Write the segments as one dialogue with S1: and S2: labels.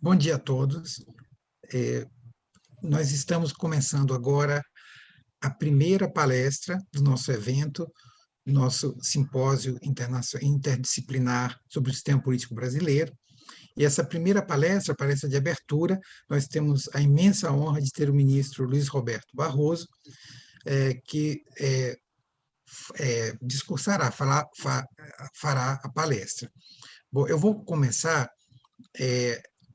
S1: Bom dia a todos. Nós estamos começando agora a primeira palestra do nosso evento, nosso simpósio interdisciplinar sobre o sistema político brasileiro. E essa primeira palestra de abertura, nós temos a imensa honra de ter o ministro Luiz Roberto Barroso, que discursará, fará a palestra. Bom, eu vou começar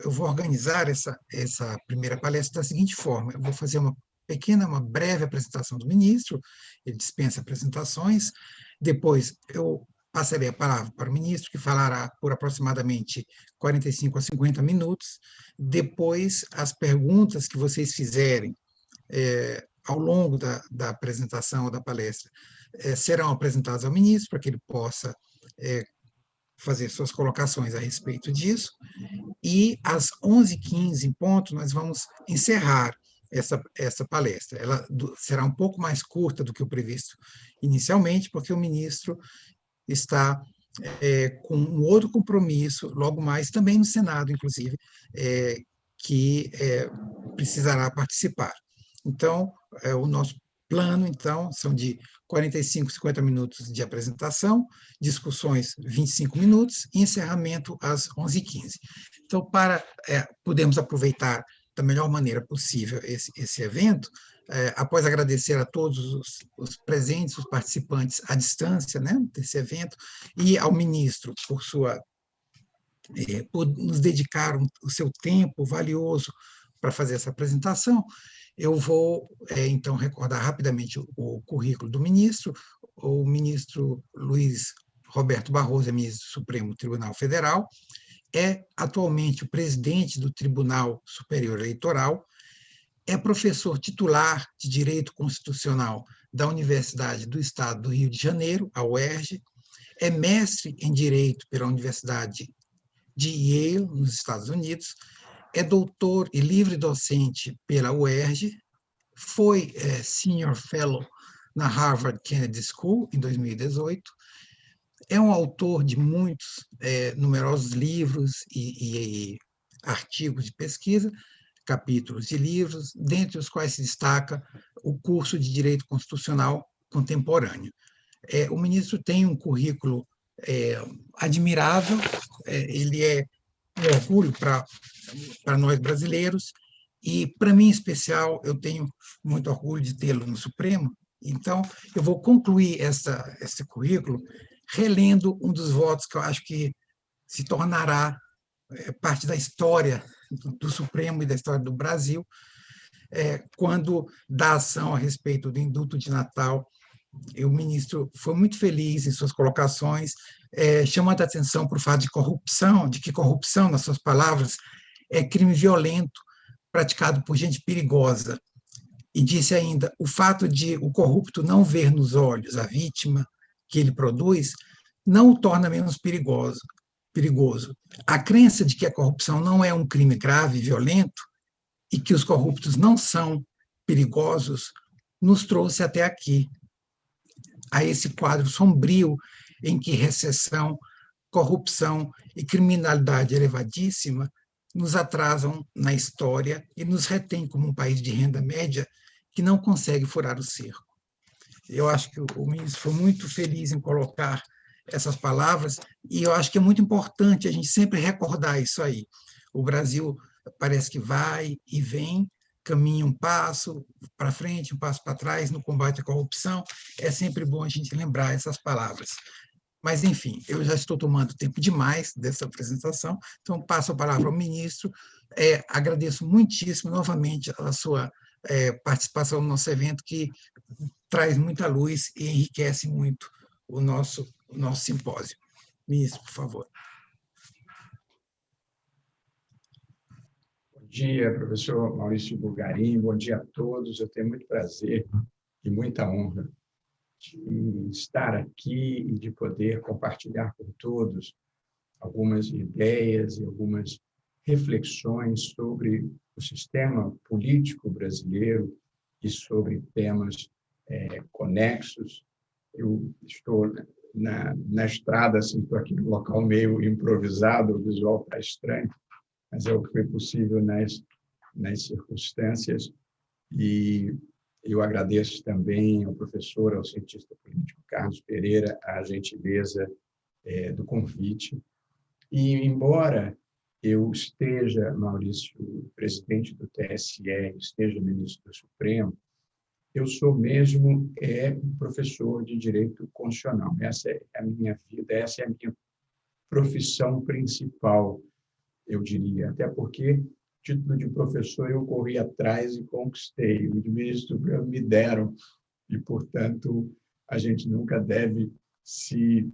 S1: eu vou organizar essa primeira palestra da seguinte forma: eu vou fazer uma breve apresentação do ministro, ele dispensa apresentações, depois eu passarei a palavra para o ministro, que falará por aproximadamente 45 a 50 minutos, depois as perguntas que vocês fizerem ao longo da apresentação ou da palestra serão apresentadas ao ministro, para que ele possa fazer suas colocações a respeito disso, e às 11h15, em ponto, nós vamos encerrar essa palestra. Ela será um pouco mais curta do que o previsto inicialmente, porque o ministro está com um outro compromisso, logo mais, também no Senado, inclusive, que precisará participar. Então, o nosso plano, então, são de 45, 50 minutos de apresentação, discussões 25 minutos e encerramento às 11h15. Então, para podermos aproveitar da melhor maneira possível esse evento, após agradecer a todos os presentes, os participantes à distância, né, desse evento, e ao ministro por nos dedicar o seu tempo valioso para fazer essa apresentação, eu vou, então, recordar rapidamente o currículo do ministro. O ministro Luiz Roberto Barroso é ministro do Supremo Tribunal Federal, é atualmente o presidente do Tribunal Superior Eleitoral, é professor titular de Direito Constitucional da Universidade do Estado do Rio de Janeiro, a UERJ, é mestre em Direito pela Universidade de Yale, nos Estados Unidos, é doutor e livre docente pela UERJ, foi Senior Fellow na Harvard Kennedy School em 2018, é um autor de muitos, numerosos livros e artigos de pesquisa, capítulos de livros, dentre os quais se destaca o curso de Direito Constitucional Contemporâneo. O ministro tem um currículo admirável, ele é um orgulho para nós brasileiros, e, para mim, em especial, eu tenho muito orgulho de tê-lo no Supremo. Então, eu vou concluir esse currículo relendo um dos votos que eu acho que se tornará parte da história do Supremo e da história do Brasil, quando dá ação a respeito do indulto de Natal. O ministro foi muito feliz em suas colocações, chamando a atenção para o fato de que corrupção, nas suas palavras, é crime violento praticado por gente perigosa. E disse ainda: o fato de o corrupto não ver nos olhos a vítima que ele produz não o torna menos perigoso. A crença de que a corrupção não é um crime grave e violento e que os corruptos não são perigosos nos trouxe até aqui, a esse quadro sombrio em que recessão, corrupção e criminalidade elevadíssima nos atrasam na história e nos retém como um país de renda média que não consegue furar o cerco. Eu acho que o ministro foi muito feliz em colocar essas palavras, e eu acho que é muito importante a gente sempre recordar isso aí. O Brasil parece que vai e vem, caminha um passo para frente, um passo para trás no combate à corrupção. É sempre bom a gente lembrar essas palavras. Mas, enfim, eu já estou tomando tempo demais dessa apresentação, então passo a palavra ao ministro. Agradeço muitíssimo, novamente, a sua participação no nosso evento, que traz muita luz e enriquece muito o nosso simpósio. Ministro, por favor.
S2: Bom dia, professor Maurício Bulgarim. Bom dia a todos. Eu tenho muito prazer e muita honra de estar aqui e de poder compartilhar com todos algumas ideias e algumas reflexões sobre o sistema político brasileiro e sobre temas conexos. Eu estou na estrada, assim, estou aqui no local meio improvisado, o visual está estranho, mas é o que foi possível nas circunstâncias. E eu agradeço também ao professor, ao cientista político Carlos Pereira, a gentileza do convite. E, embora eu esteja, Maurício, presidente do TSE, esteja ministro do Supremo, eu sou mesmo professor de Direito Constitucional. Essa é a minha vida, essa é a minha profissão principal, eu diria. Até porque título de professor eu corri atrás e conquistei. O de ministro me deram. E, portanto, a gente nunca deve se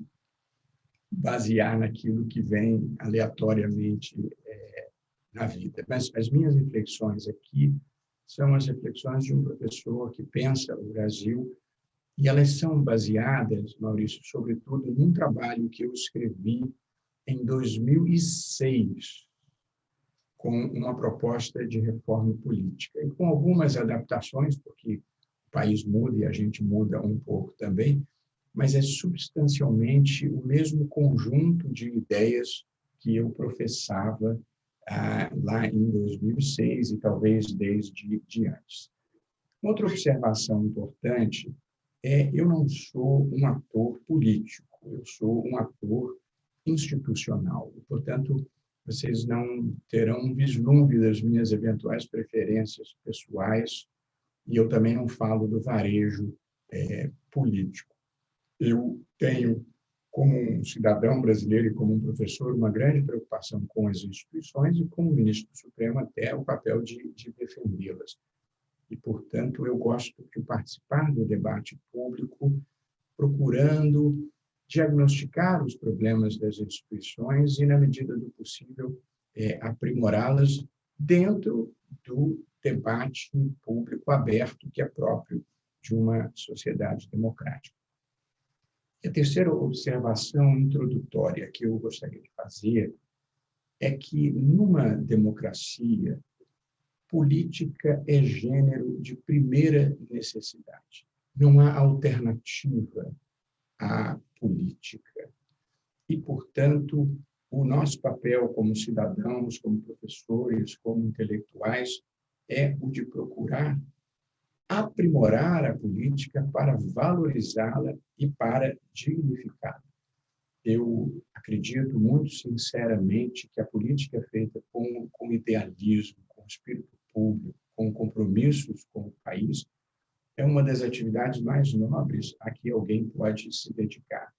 S2: basear naquilo que vem aleatoriamente na vida. Mas as minhas reflexões aqui são as reflexões de um professor que pensa o Brasil, e elas são baseadas, Maurício, sobretudo num trabalho que eu escrevi em 2006, com uma proposta de reforma política, e com algumas adaptações, porque o país muda e a gente muda um pouco também, mas é substancialmente o mesmo conjunto de ideias que eu professava lá em 2006 e talvez desde antes. Outra observação importante eu não sou um ator político, eu sou um ator institucional. E, portanto, vocês não terão um vislumbre das minhas eventuais preferências pessoais, e eu também não falo do varejo político. Eu tenho, como um cidadão brasileiro e como um professor, uma grande preocupação com as instituições e, como ministro do Supremo, até o papel de defendê-las. E, portanto, eu gosto de participar do debate público, procurando diagnosticar os problemas das instituições e, na medida do possível, aprimorá-las dentro do debate público aberto que é próprio de uma sociedade democrática. E a terceira observação introdutória que eu gostaria de fazer é que, numa democracia, política é gênero de primeira necessidade. Não há alternativa à política. E, portanto, o nosso papel como cidadãos, como professores, como intelectuais, é o de procurar aprimorar a política para valorizá-la e para dignificá-la. Eu acredito muito sinceramente que a política é feita com idealismo, com espírito público, com compromissos com o país, é uma das atividades mais nobres a que alguém pode se dedicar.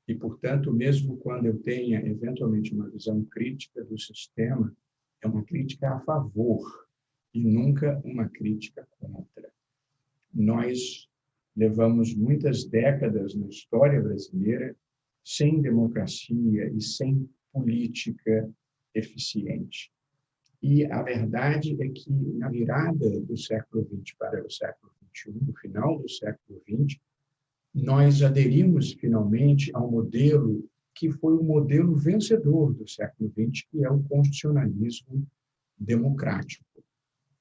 S2: E, portanto, mesmo quando eu tenha, eventualmente, uma visão crítica do sistema, é uma crítica a favor e nunca uma crítica contra. Nós levamos muitas décadas na história brasileira sem democracia e sem política eficiente. E a verdade é que, na virada do século XX para o século XXI, no final do século XX, nós aderimos finalmente ao modelo que foi o modelo vencedor do século XX, que é o constitucionalismo democrático.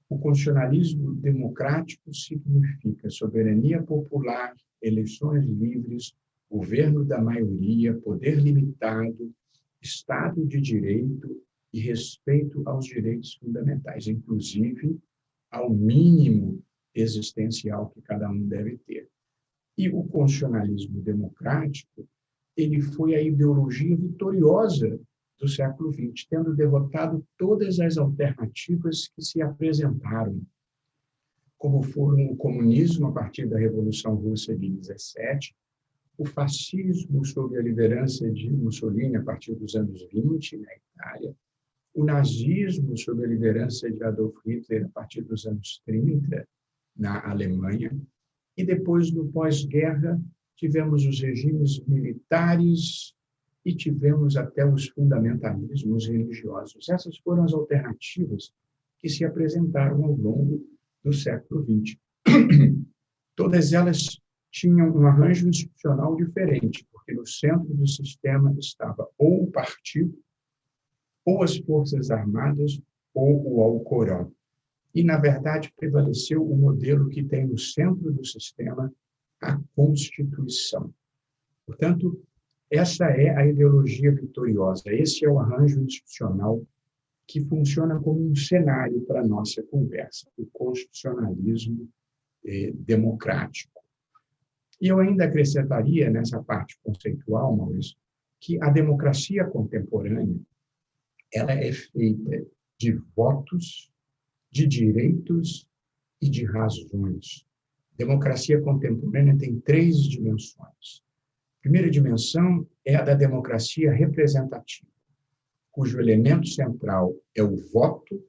S2: O constitucionalismo democrático significa soberania popular, eleições livres, governo da maioria, poder limitado, Estado de Direito e respeito aos direitos fundamentais, inclusive ao mínimo existencial que cada um deve ter. E o constitucionalismo democrático, ele foi a ideologia vitoriosa do século XX, tendo derrotado todas as alternativas que se apresentaram, como foram o comunismo a partir da Revolução Russa de 17, o fascismo sob a liderança de Mussolini a partir dos anos 20 na Itália, o nazismo sob a liderança de Adolf Hitler a partir dos anos 30 na Alemanha, e depois, no pós-guerra, tivemos os regimes militares e tivemos até os fundamentalismos religiosos. Essas foram as alternativas que se apresentaram ao longo do século XX. Todas elas tinham um arranjo institucional diferente, porque no centro do sistema estava ou o partido, ou as Forças Armadas, ou o Alcorão. E, na verdade, prevaleceu o modelo que tem no centro do sistema a Constituição. Portanto, essa é a ideologia vitoriosa, esse é o arranjo institucional que funciona como um cenário para a nossa conversa, o constitucionalismo democrático. E eu ainda acrescentaria, nessa parte conceitual, Maurício, que a democracia contemporânea ela é feita de votos, de direitos e de razões. Democracia contemporânea tem 3 dimensões. A primeira dimensão é a da democracia representativa, cujo elemento central é o voto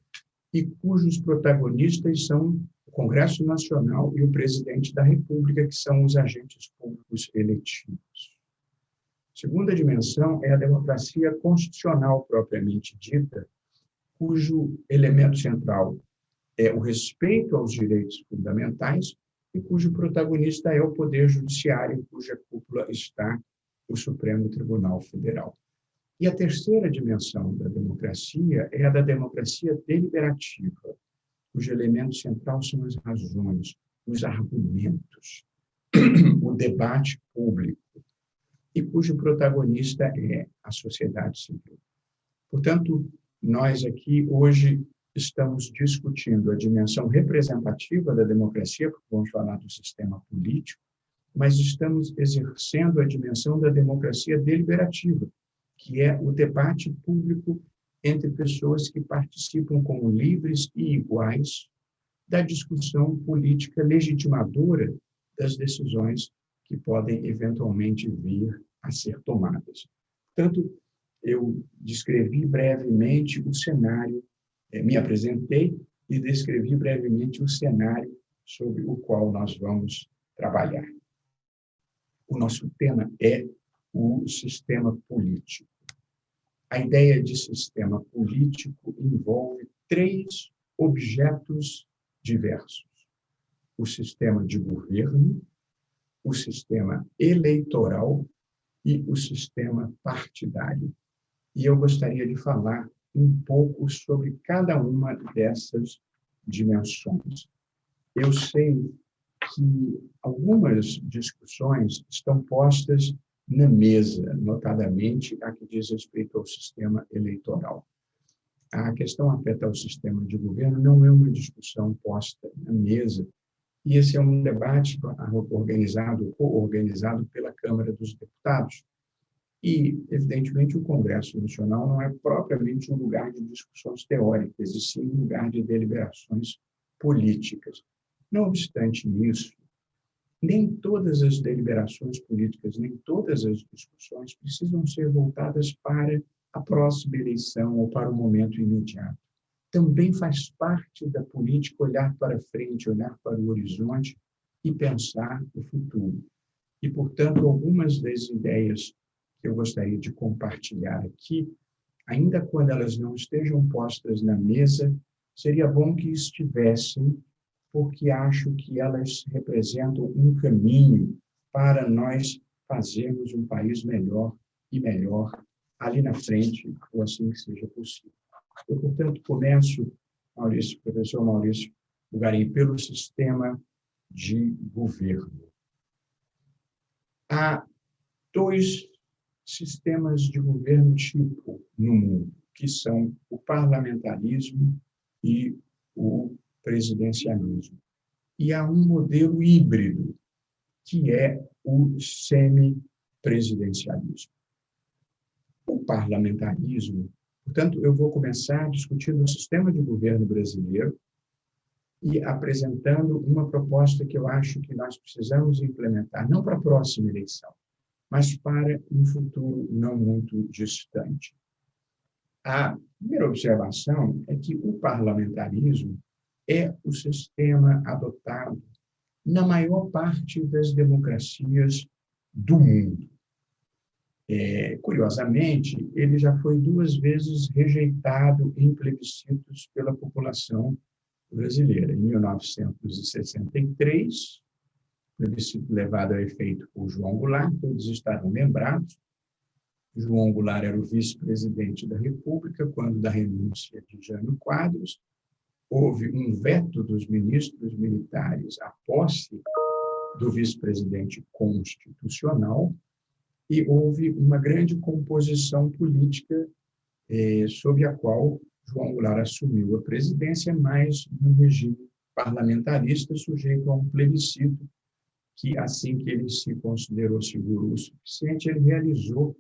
S2: e cujos protagonistas são o Congresso Nacional e o presidente da República, que são os agentes públicos eletivos. A segunda dimensão é a democracia constitucional propriamente dita, cujo elemento central é o respeito aos direitos fundamentais e cujo protagonista é o Poder Judiciário, cuja cúpula está o Supremo Tribunal Federal. E a terceira dimensão da democracia é a da democracia deliberativa, cujo elemento central são as razões, os argumentos, o debate público, e cujo protagonista é a sociedade civil. Portanto, nós aqui hoje estamos discutindo a dimensão representativa da democracia, porque vamos falar do sistema político, mas estamos exercendo a dimensão da democracia deliberativa, que é o debate público entre pessoas que participam como livres e iguais da discussão política legitimadora das decisões que podem eventualmente vir a ser tomadas. Portanto, eu descrevi brevemente o cenário, me apresentei e descrevi brevemente o cenário sobre o qual nós vamos trabalhar. O nosso tema é o sistema político. A ideia de sistema político envolve 3 objetos diversos: o sistema de governo, o sistema eleitoral e o sistema partidário. E eu gostaria de falar um pouco sobre cada uma dessas dimensões. Eu sei que algumas discussões estão postas na mesa, notadamente a que diz respeito ao sistema eleitoral. A questão afeta ao sistema de governo não é uma discussão posta na mesa, e esse é um debate coorganizado pela Câmara dos Deputados. E, evidentemente, o Congresso Nacional não é propriamente um lugar de discussões teóricas, e sim um lugar de deliberações políticas. Não obstante isso, nem todas as deliberações políticas, nem todas as discussões precisam ser voltadas para a próxima eleição ou para o momento imediato. Também faz parte da política olhar para frente, olhar para o horizonte e pensar o futuro. E, portanto, algumas das ideias que eu gostaria de compartilhar aqui, ainda quando elas não estejam postas na mesa, seria bom que estivessem, porque acho que elas representam um caminho para nós fazermos um país melhor e melhor ali na frente, ou assim que seja possível. Eu, portanto, começo, professor Maurício Bugarim, pelo sistema de governo. Há 2 sistemas de governo tipo no mundo, que são o parlamentarismo e o presidencialismo. E há um modelo híbrido, que é o semipresidencialismo. O parlamentarismo, portanto, eu vou começar discutindo o sistema de governo brasileiro e apresentando uma proposta que eu acho que nós precisamos implementar, não para a próxima eleição, mas para um futuro não muito distante. A primeira observação é que o parlamentarismo é o sistema adotado na maior parte das democracias do mundo. Curiosamente, ele já foi 2 vezes rejeitado em plebiscitos pela população brasileira. Em 1963, plebiscito levado a efeito por João Goulart, todos estarão lembrados. João Goulart era o vice-presidente da República quando da renúncia de Jânio Quadros. Houve um veto dos ministros militares à posse do vice-presidente constitucional e houve uma grande composição política sob a qual João Goulart assumiu a presidência, mas no regime parlamentarista, sujeito a um plebiscito, que, assim que ele se considerou seguro o suficiente, ele realizou,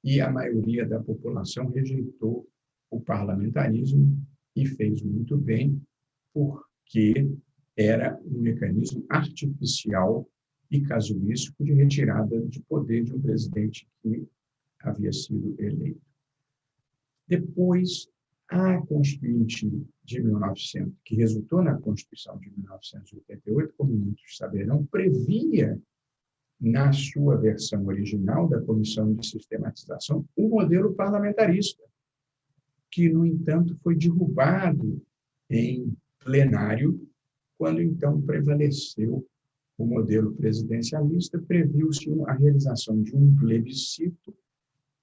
S2: e a maioria da população rejeitou o parlamentarismo, e fez muito bem, porque era um mecanismo artificial e casuístico de retirada de poder de um presidente que havia sido eleito. Depois, a Constituinte de 1900, que resultou na Constituição de 1988, como muitos saberão, previa, na sua versão original da Comissão de Sistematização, o modelo parlamentarista, que, no entanto, foi derrubado em plenário, quando, então, prevaleceu o modelo presidencialista. Previu-se a realização de um plebiscito,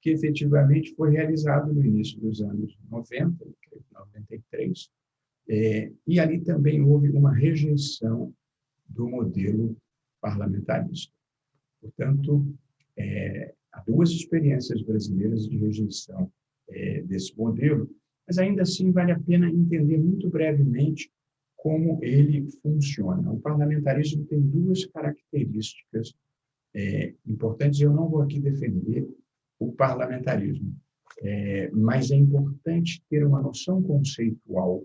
S2: que efetivamente foi realizado no início dos anos 90, 93, e ali também houve uma rejeição do modelo parlamentarista. Portanto, há duas experiências brasileiras de rejeição desse modelo, mas ainda assim vale a pena entender muito brevemente como ele funciona. O parlamentarismo tem duas características importantes. Eu não vou aqui defender o parlamentarismo, mas é importante ter uma noção conceitual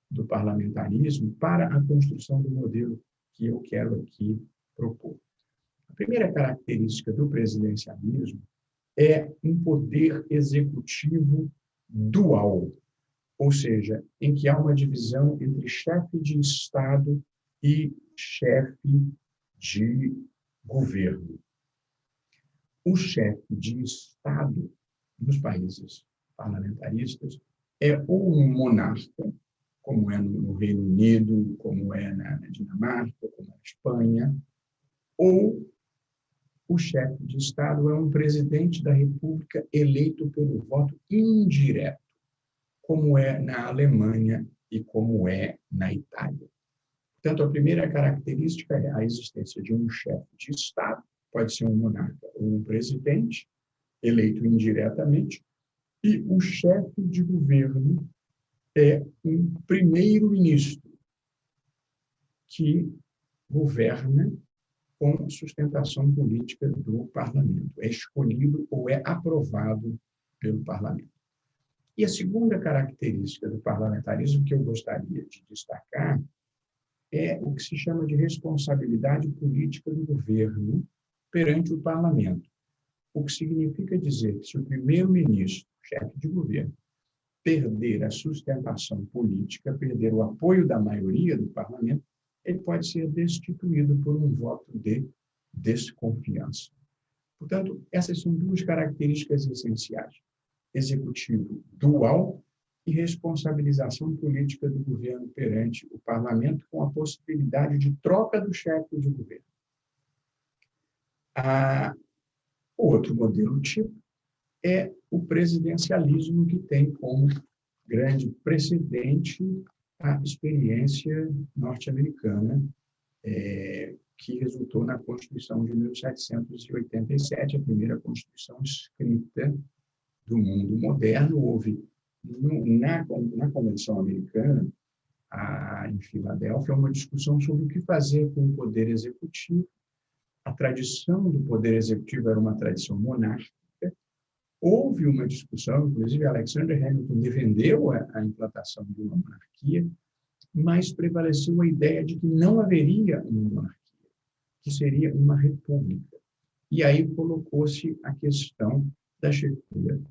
S2: do parlamentarismo para a construção do modelo que eu quero aqui propor. A primeira característica do presidencialismo é um poder executivo dual, ou seja, em que há uma divisão entre chefe de Estado e chefe de governo. O chefe de Estado nos países parlamentaristas é ou um monarca, como é no Reino Unido, como é na Dinamarca, como é na Espanha, ou o chefe de Estado é um presidente da República eleito pelo voto indireto, como é na Alemanha e como é na Itália. Portanto, a primeira característica é a existência de um chefe de Estado, pode ser um monarca ou um presidente, eleito indiretamente, e o chefe de governo é um primeiro-ministro que governa com sustentação política do parlamento. É escolhido ou é aprovado pelo parlamento. E a segunda característica do parlamentarismo que eu gostaria de destacar é o que se chama de responsabilidade política do governo perante o parlamento. O que significa dizer que se o primeiro-ministro, chefe de governo, perder a sustentação política, perder o apoio da maioria do parlamento, ele pode ser destituído por um voto de desconfiança. Portanto, essas são duas características essenciais: executivo dual e responsabilização política do governo perante o parlamento, com a possibilidade de troca do chefe de governo. O outro modelo tipo é o presidencialismo, que tem como grande precedente a experiência norte-americana, que resultou na Constituição de 1787, a primeira Constituição escrita do mundo moderno. Houve, na Convenção Americana, em Filadélfia, uma discussão sobre o que fazer com o poder executivo. A tradição do poder executivo era uma tradição monárquica. Houve uma discussão, inclusive Alexander Hamilton defendeu a implantação de uma monarquia, mas prevaleceu a ideia de que não haveria uma monarquia, que seria uma república. E aí colocou-se a questão da chefia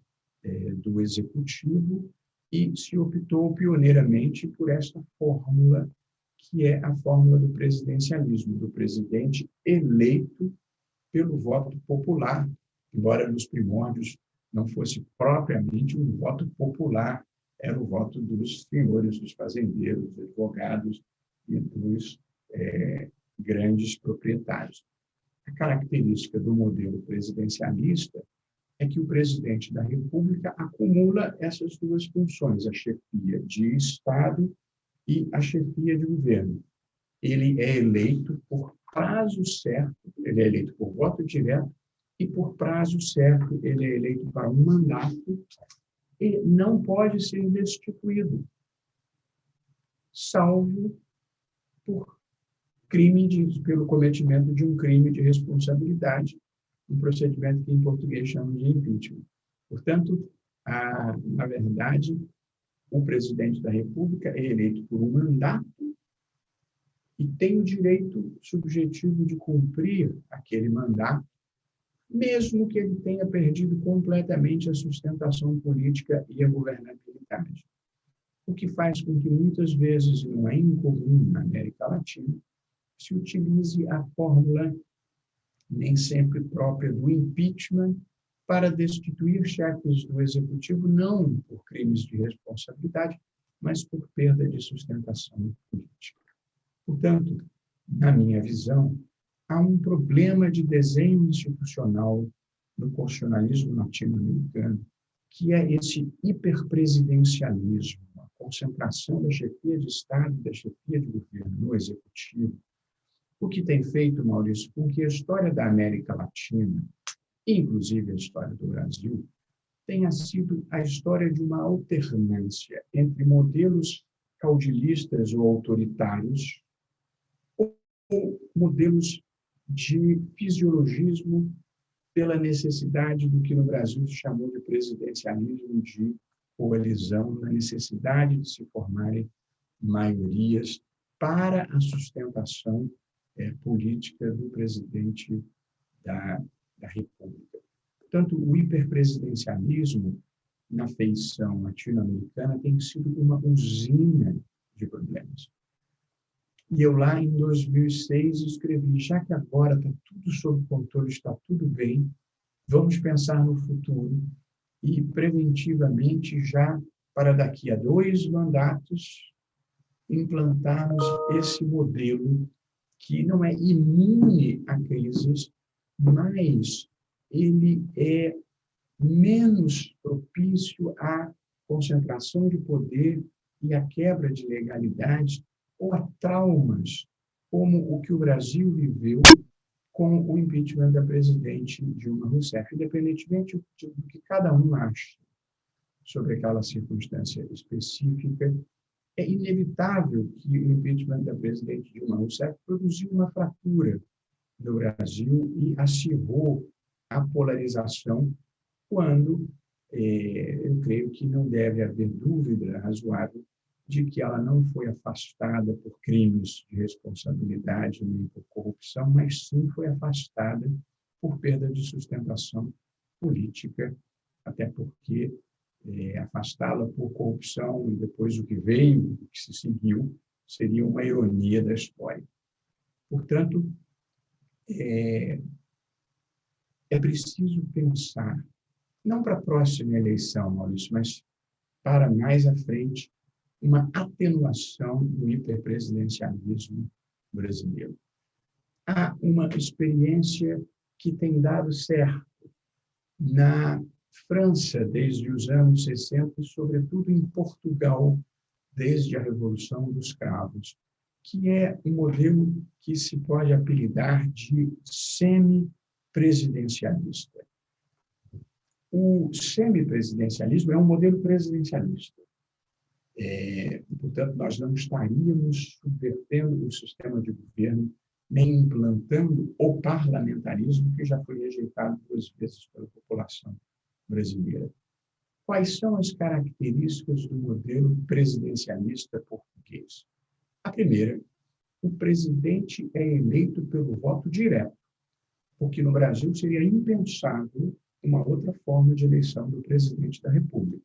S2: do executivo e se optou pioneiramente por esta fórmula, que é a fórmula do presidencialismo, do presidente eleito pelo voto popular, embora nos primórdios não fosse propriamente um voto popular, era o voto dos senhores, dos fazendeiros, dos advogados e dos grandes proprietários. A característica do modelo presidencialista é que o presidente da República acumula essas duas funções, a chefia de Estado e a chefia de governo. Ele é eleito por prazo certo, ele é eleito por voto direto, e por prazo certo ele é eleito para um mandato e não pode ser destituído, salvo pelo cometimento de um crime de responsabilidade, um procedimento que em português chamamos de impeachment. Portanto, na verdade, o presidente da República é eleito por um mandato e tem o direito subjetivo de cumprir aquele mandato, mesmo que ele tenha perdido completamente a sustentação política e a governabilidade. O que faz com que muitas vezes, não é incomum na América Latina, se utilize a fórmula nem sempre própria do impeachment para destituir chefes do executivo, não por crimes de responsabilidade, mas por perda de sustentação política. Portanto, na minha visão, há um problema de desenho institucional no constitucionalismo latino-americano, que é esse hiperpresidencialismo, a concentração da chefia de Estado e da chefia de governo no executivo, o que tem feito, Maurício, com que a história da América Latina, inclusive a história do Brasil, tenha sido a história de uma alternância entre modelos caudilistas ou autoritários ou modelos de fisiologismo pela necessidade do que no Brasil se chamou de presidencialismo de coalizão, na necessidade de se formarem maiorias para a sustentação política do presidente da República. Portanto, o hiperpresidencialismo na feição latino-americana tem sido uma usina de problemas. E eu lá em 2006 escrevi, já que agora está tudo sob controle, está tudo bem, vamos pensar no futuro e preventivamente já para daqui a 2 mandatos implantarmos esse modelo que não é imune a crises, mas ele é menos propício à concentração de poder e à quebra de legalidades ou a traumas, como o que o Brasil viveu com o impeachment da presidente Dilma Rousseff, independentemente do que cada um acha sobre aquela circunstância específica. É inevitável que o impeachment da presidente Dilma Rousseff produziu uma fratura no Brasil e acirrou a polarização, quando eu creio que não deve haver dúvida razoável de que ela não foi afastada por crimes de responsabilidade nem por corrupção, mas sim foi afastada por perda de sustentação política, até porque afastá-la por corrupção e depois o que veio, o que se seguiu, seria uma ironia da história. Portanto, é preciso pensar, não para a próxima eleição, Maurício, mas para mais à frente, uma atenuação do hiperpresidencialismo brasileiro. Há uma experiência que tem dado certo na França, desde os anos 60, e, sobretudo, em Portugal, desde a Revolução dos Cravos, que é um modelo que se pode apelidar de semipresidencialista. O semipresidencialismo é um modelo presidencialista. Portanto, nós não estaríamos subvertendo o sistema de governo, nem implantando o parlamentarismo, que já foi rejeitado 2 vezes pela população brasileira. Quais são as características do modelo presidencialista português? A primeira, o presidente é eleito pelo voto direto, porque no Brasil seria impensável uma outra forma de eleição do presidente da República.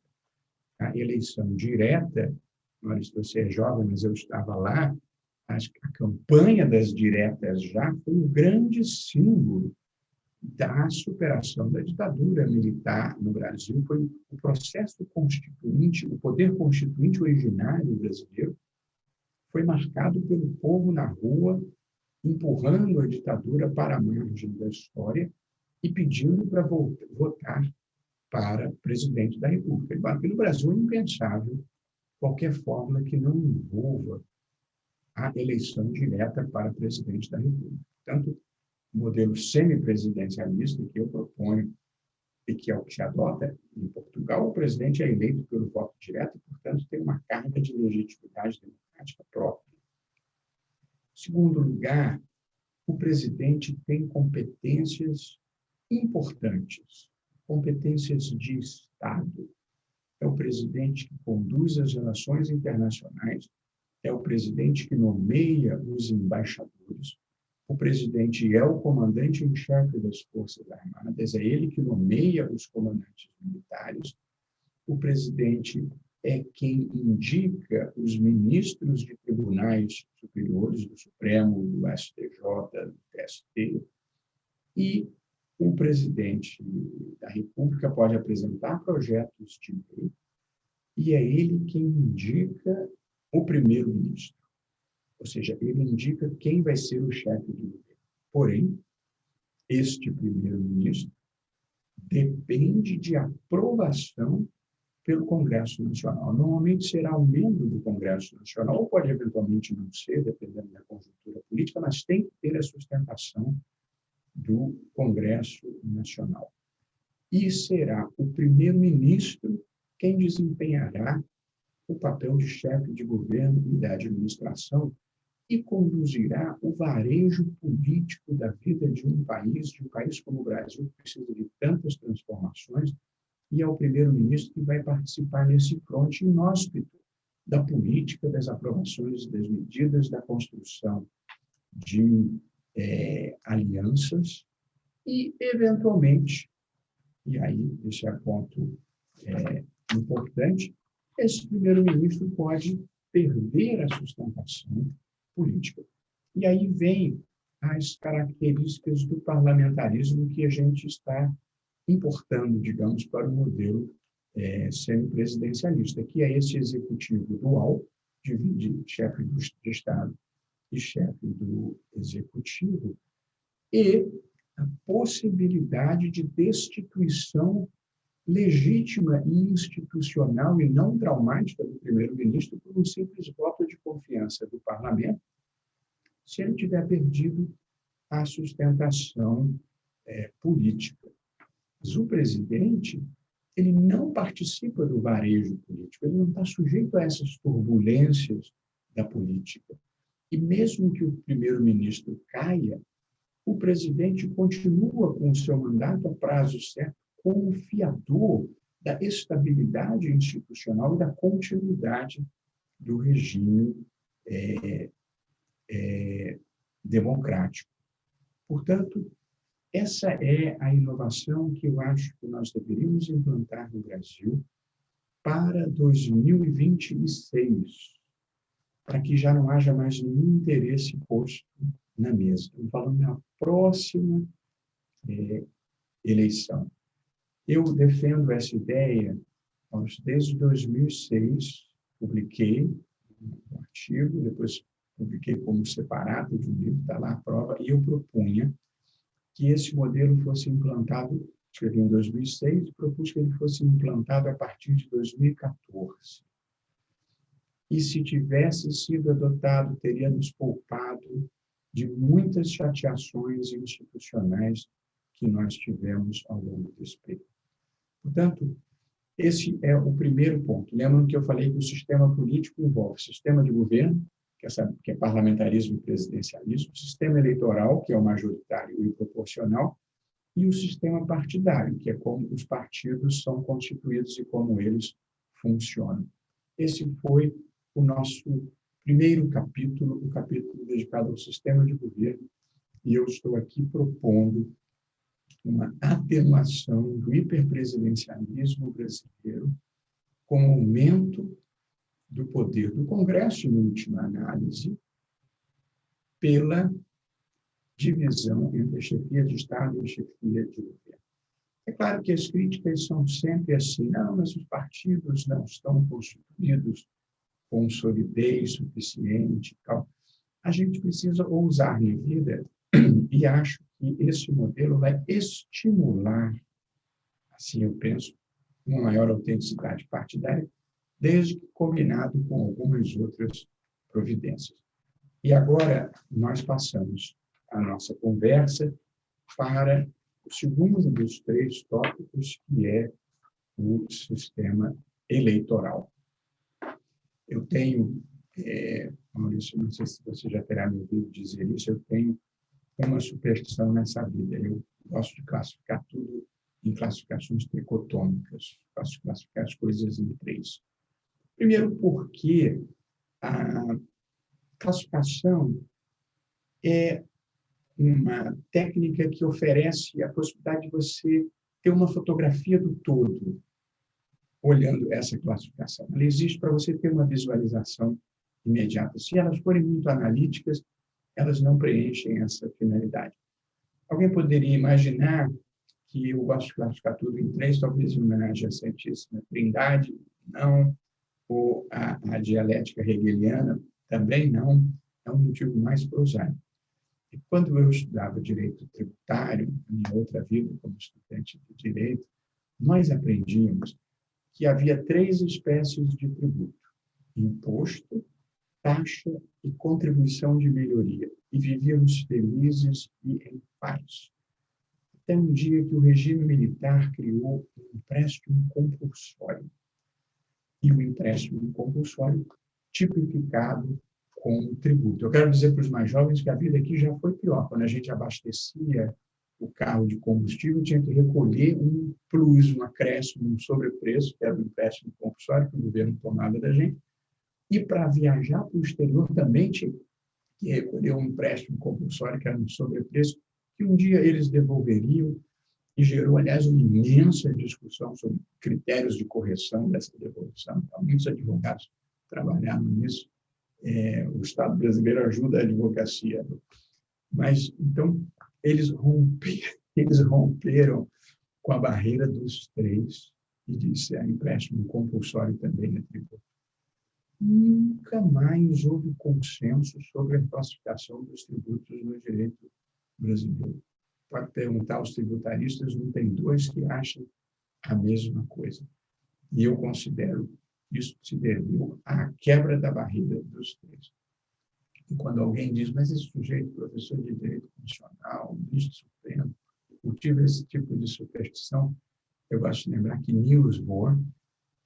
S2: A eleição direta, você é jovem, mas eu estava lá, a campanha das diretas já foi um grande símbolo da superação da ditadura militar no Brasil. Foi o processo constituinte, o poder constituinte originário brasileiro foi marcado pelo povo na rua, empurrando a ditadura para a margem da história e pedindo para votar para presidente da República. Aqui no Brasil é impensável qualquer fórmula que não envolva a eleição direta para presidente da República. Portanto, o modelo semipresidencialista que eu proponho e que é o que se adota em Portugal, o presidente é eleito pelo voto direto e, portanto, tem uma carga de legitimidade democrática própria. Em segundo lugar, o presidente tem competências importantes, competências de Estado. É o presidente que conduz as relações internacionais, é o presidente que nomeia os embaixadores, o presidente é o comandante em chefe das Forças Armadas, é ele que nomeia os comandantes militares, o presidente é quem indica os ministros de tribunais superiores, do Supremo, do STJ, do TST, e o presidente da República pode apresentar projetos de lei, e é ele quem indica o primeiro-ministro. Ou seja, ele indica quem vai ser o chefe de governo. Porém, este primeiro-ministro depende de aprovação pelo Congresso Nacional. Normalmente será um membro do Congresso Nacional, ou pode eventualmente não ser, dependendo da conjuntura política, mas tem que ter a sustentação do Congresso Nacional. E será o primeiro-ministro quem desempenhará o papel de chefe de governo e da administração e conduzirá o varejo político da vida de um país como o Brasil, que precisa de tantas transformações, e é o primeiro-ministro que vai participar nesse fronte inóspito da política, das aprovações das medidas, da construção de alianças e, eventualmente, e aí esse é ponto importante, esse primeiro-ministro pode perder a sustentação política. E aí vem as características do parlamentarismo que a gente está importando, digamos, para o modelo semipresidencialista, que é esse executivo dual, divide chefe do Estado e chefe do executivo, e a possibilidade de destituição legítima e institucional e não traumática do primeiro-ministro por um simples voto de confiança do parlamento, se ele tiver perdido a sustentação política. Mas o presidente, ele não participa do varejo político, ele não está sujeito a essas turbulências da política. E mesmo que o primeiro-ministro caia, o presidente continua com o seu mandato a prazo certo como fiador da estabilidade institucional e da continuidade do regime democrático. Portanto, essa é a inovação que eu acho que nós deveríamos implantar no Brasil para 2026, para que já não haja mais nenhum interesse posto na mesa. Estamos falando da próxima eleição. Eu defendo essa ideia desde 2006, publiquei um artigo, depois publiquei como separado de um livro, está lá a prova, e eu propunha que esse modelo fosse implantado, escrevi em 2006, e propus que ele fosse implantado a partir de 2014. E se tivesse sido adotado, teria nos poupado de muitas chateações institucionais que nós tivemos ao longo desse período. Portanto, esse é o primeiro ponto. Lembram que eu falei que o sistema político envolve o sistema de governo, que é parlamentarismo e presidencialismo, o sistema eleitoral, que é o majoritário e proporcional, e o sistema partidário, que é como os partidos são constituídos e como eles funcionam. Esse foi o nosso primeiro capítulo, o capítulo dedicado ao sistema de governo, e eu estou aqui propondo uma atenuação do hiperpresidencialismo brasileiro com aumento do poder do Congresso, em última análise, pela divisão entre a chefia de Estado e a chefia de governo. É claro que as críticas são sempre assim, não, mas os partidos não estão constituídos com solidez suficiente. Tal. A gente precisa ousar na vida e acho que esse modelo vai estimular, assim eu penso, uma maior autenticidade partidária, desde que combinado com algumas outras providências. E agora nós passamos a nossa conversa para o segundo dos 3 tópicos, que é o sistema eleitoral. Eu tenho, Maurício, não sei se você já terá me ouvido dizer isso, eu tenho uma superstição nessa vida. Eu gosto de classificar tudo em classificações tricotômicas, gosto de classificar as coisas em 3. Primeiro, porque a classificação é uma técnica que oferece a possibilidade de você ter uma fotografia do todo, olhando essa classificação. Ela existe para você ter uma visualização imediata. Se elas forem muito analíticas, elas não preenchem essa finalidade. Alguém poderia imaginar que eu gosto de classificar tudo em 3, talvez em homenagem à Santíssima Trindade, não, ou a dialética hegeliana, também não, é um motivo mais prosaico. E quando eu estudava direito tributário, na minha outra vida como estudante de direito, nós aprendíamos que havia 3 espécies de tributo: imposto, taxa e contribuição de melhoria. E vivíamos felizes e em paz. Até um dia que o regime militar criou um empréstimo compulsório. E o empréstimo compulsório tipificado com tributo. Eu quero dizer para os mais jovens que a vida aqui já foi pior. Quando a gente abastecia o carro de combustível, tinha que recolher um plus, um acréscimo, um sobrepreço, que era o empréstimo compulsório que o governo tomava da gente. E para viajar para o exterior também tinha que recolher um empréstimo compulsório, que era um sobrepreço, que um dia eles devolveriam, e gerou, aliás, uma imensa discussão sobre critérios de correção dessa devolução. Então, muitos advogados trabalharam nisso. O Estado brasileiro ajuda a advocacia. Mas, então, eles romperam com a barreira dos 3 e disse que empréstimo compulsório também é tributo. Nunca mais houve consenso sobre a classificação dos tributos no direito brasileiro. Pode perguntar aos tributaristas, não tem 2 que acham a mesma coisa. E eu considero isso se deveu à quebra da barreira dos 3. E quando alguém diz, mas esse sujeito, professor de direito constitucional, ministro supremo, cultiva esse tipo de superstição, eu gosto de lembrar que Niels Bohr,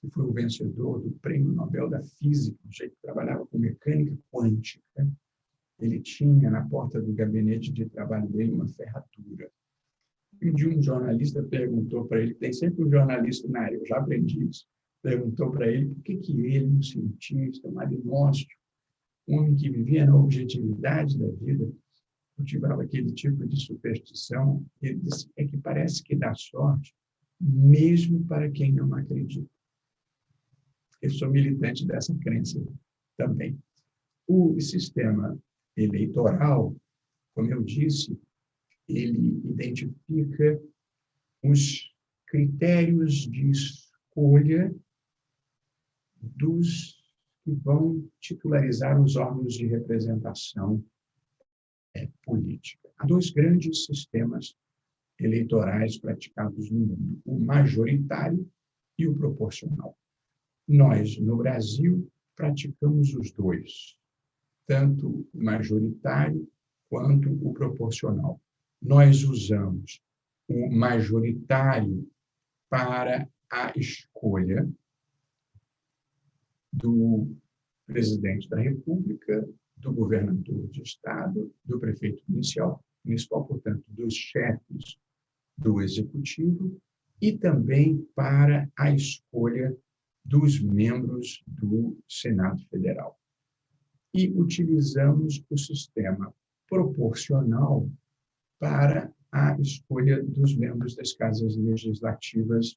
S2: que foi o vencedor do Prêmio Nobel da Física, um sujeito que trabalhava com mecânica quântica, ele tinha na porta do gabinete de trabalho dele uma ferradura. E um dia um jornalista perguntou para ele, tem sempre um jornalista na área, eu já aprendi isso, perguntou para ele por que ele, um cientista, um agnóstico, um homem que vivia na objetividade da vida, cultivava aquele tipo de superstição. Ele disse, é que parece que dá sorte, mesmo para quem não acredita. Eu sou militante dessa crença também. O sistema eleitoral, como eu disse, ele identifica os critérios de escolha dos que vão titularizar os órgãos de representação política. Há 2 grandes sistemas eleitorais praticados no mundo, o majoritário e o proporcional. Nós, no Brasil, praticamos os 2, tanto o majoritário quanto o proporcional. Nós usamos o majoritário para a escolha do presidente da República, do governador de Estado, do prefeito municipal, portanto, dos chefes do Executivo, e também para a escolha dos membros do Senado Federal. E utilizamos o sistema proporcional para a escolha dos membros das casas legislativas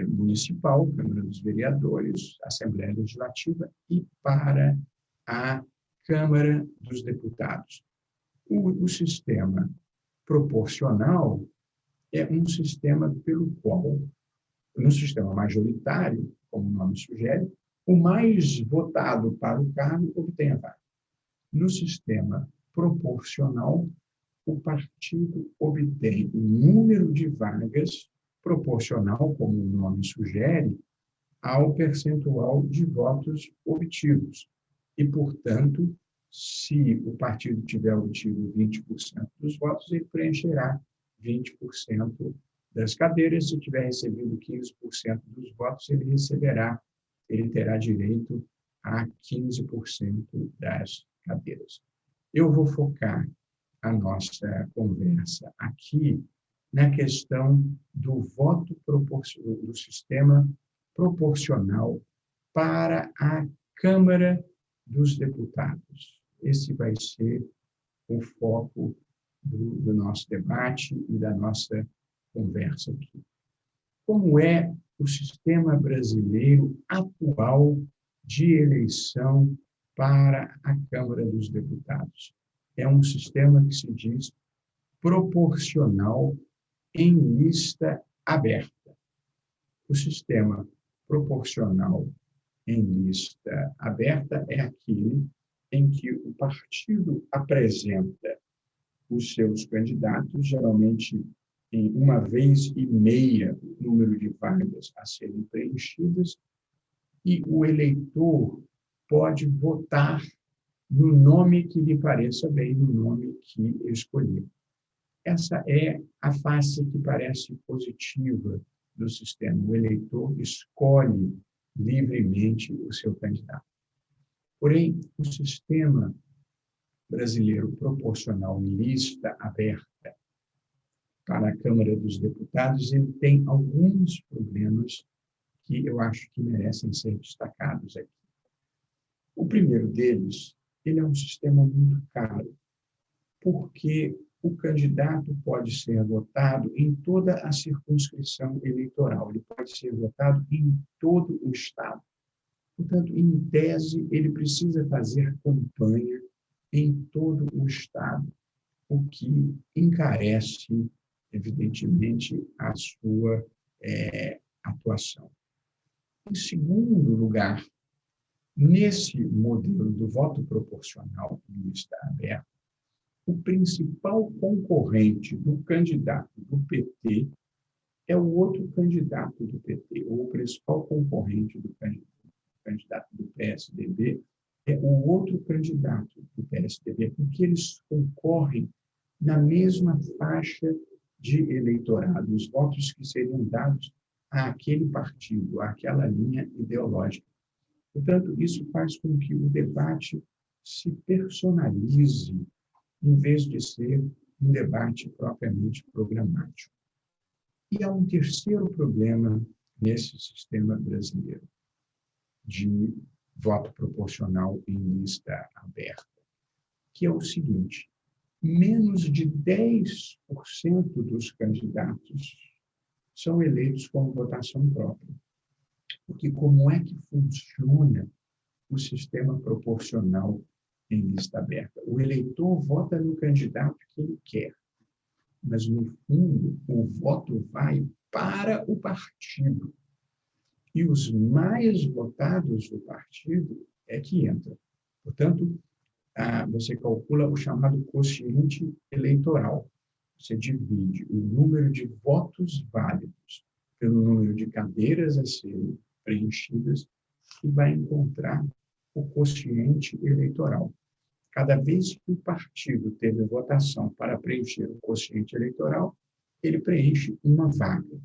S2: municipal, Câmara dos Vereadores, Assembleia Legislativa, e para a Câmara dos Deputados. O sistema proporcional é um sistema pelo qual, no sistema majoritário, como o nome sugere, o mais votado para o cargo obtém a vaga. No sistema proporcional, o partido obtém o número de vagas proporcional, como o nome sugere, ao percentual de votos obtidos. E, portanto, se o partido tiver obtido 20% dos votos, ele preencherá 20% das cadeiras. Se tiver recebido 15% dos votos, ele terá direito a 15% das cadeiras. Eu vou focar a nossa conversa aqui na questão do voto do sistema proporcional para a Câmara dos Deputados. Esse vai ser o foco do nosso debate e da nossa conversa aqui. Como é o sistema brasileiro atual de eleição para a Câmara dos Deputados? É um sistema que se diz proporcional em lista aberta. O sistema proporcional em lista aberta é aquele em que o partido apresenta os seus candidatos, geralmente em 1,5 o número de vagas a serem preenchidas, e o eleitor pode votar no nome que lhe pareça bem, no nome que escolher. Essa é a face que parece positiva do sistema. O eleitor escolhe livremente o seu candidato. Porém, o sistema brasileiro proporcional em lista aberta para a Câmara dos Deputados, ele tem alguns problemas que eu acho que merecem ser destacados aqui. O primeiro deles, ele é um sistema muito caro, porque o candidato pode ser votado em toda a circunscrição eleitoral, ele pode ser votado em todo o estado. Portanto, em tese, ele precisa fazer campanha em todo o estado, o que encarece, evidentemente, a sua atuação. Em segundo lugar, nesse modelo do voto proporcional em lista aberta, o principal concorrente do candidato do PT é o outro candidato do PT, ou o principal concorrente do candidato do PSDB é o outro candidato do PSDB, porque eles concorrem na mesma faixa de eleitorado, os votos que seriam dados àquele partido, àquela linha ideológica. Portanto, isso faz com que o debate se personalize, em vez de ser um debate propriamente programático. E há um terceiro problema nesse sistema brasileiro de voto proporcional em lista aberta, que é o seguinte: menos de 10% dos candidatos são eleitos com votação própria. Porque como é que funciona o sistema proporcional em lista aberta? O eleitor vota no candidato que ele quer, mas, no fundo, o voto vai para o partido. E os mais votados do partido é que entram. Portanto, você calcula o chamado quociente eleitoral. Você divide o número de votos válidos pelo número de cadeiras a serem preenchidas e vai encontrar o quociente eleitoral. Cada vez que o partido teve votação para preencher o quociente eleitoral, ele preenche uma vaga.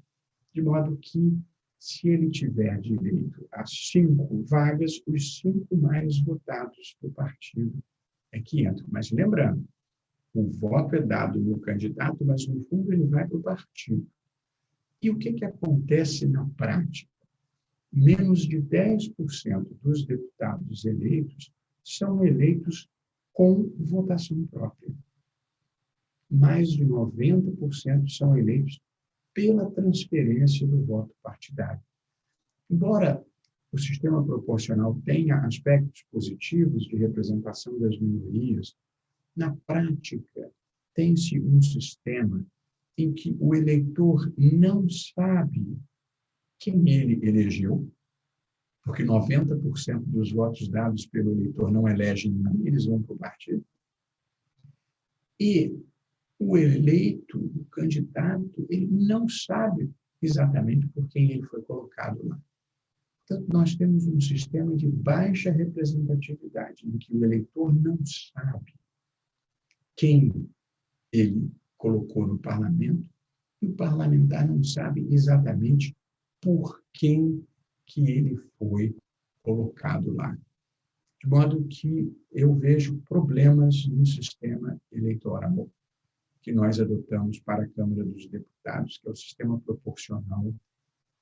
S2: De modo que, se ele tiver direito a 5 vagas, os 5 mais votados do partido é que entram. Mas lembrando, o voto é dado no candidato, mas no fundo ele vai para o partido. E o que acontece na prática? Menos de 10% dos deputados eleitos são eleitos com votação própria. Mais de 90% são eleitos pela transferência do voto partidário. Embora o sistema proporcional tenha aspectos positivos de representação das minorias, na prática, tem-se um sistema em que o eleitor não sabe quem ele elegeu, porque 90% dos votos dados pelo eleitor não elegem ninguém, eles vão para o partido. E o eleito, o candidato, ele não sabe exatamente por quem ele foi colocado lá. Portanto, nós temos um sistema de baixa representatividade, em que o eleitor não sabe quem ele colocou no parlamento, e o parlamentar não sabe exatamente por quem que ele foi colocado lá. De modo que eu vejo problemas no sistema eleitoral que nós adotamos para a Câmara dos Deputados, que é o sistema proporcional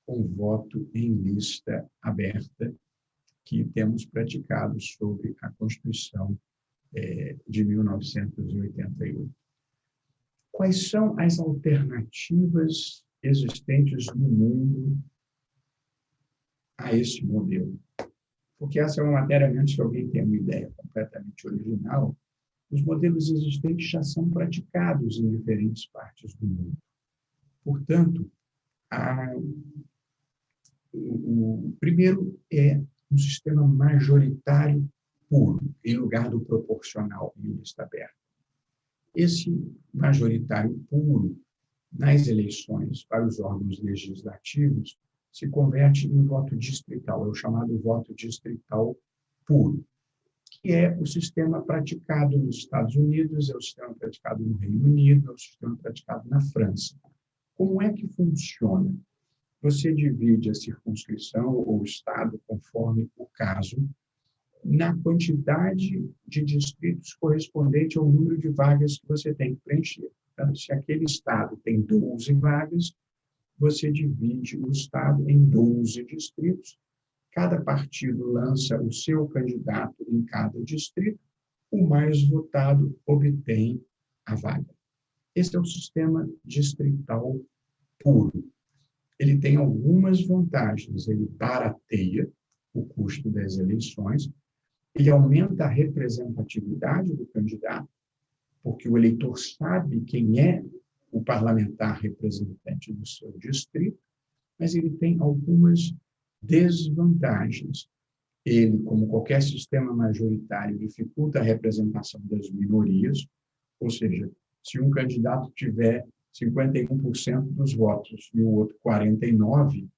S2: com voto em lista aberta, que temos praticado sobre a Constituição de 1988. Quais são as alternativas existentes no mundo a esse modelo? Porque essa é uma matéria, antes que alguém tenha uma ideia completamente original, os modelos existentes já são praticados em diferentes partes do mundo. Portanto, o primeiro é um sistema majoritário puro, em lugar do proporcional em lista aberta. Esse majoritário puro, nas eleições para os órgãos legislativos, se converte em voto distrital, é o chamado voto distrital puro, que é o sistema praticado nos Estados Unidos, é o sistema praticado no Reino Unido, é o sistema praticado na França. Como é que funciona? Você divide a circunscrição ou o estado, conforme o caso, na quantidade de distritos correspondente ao número de vagas que você tem que preencher. Portanto, se aquele estado tem 12 vagas, você divide o estado em 12 distritos, cada partido lança o seu candidato em cada distrito, o mais votado obtém a vaga. Esse é o sistema distrital puro. Ele tem algumas vantagens, ele barateia o custo das eleições, ele aumenta a representatividade do candidato, porque o eleitor sabe quem é o parlamentar representante do seu distrito, mas ele tem algumas desvantagens. Ele, como qualquer sistema majoritário, dificulta a representação das minorias, ou seja, se um candidato tiver 51% dos votos e o outro 49%,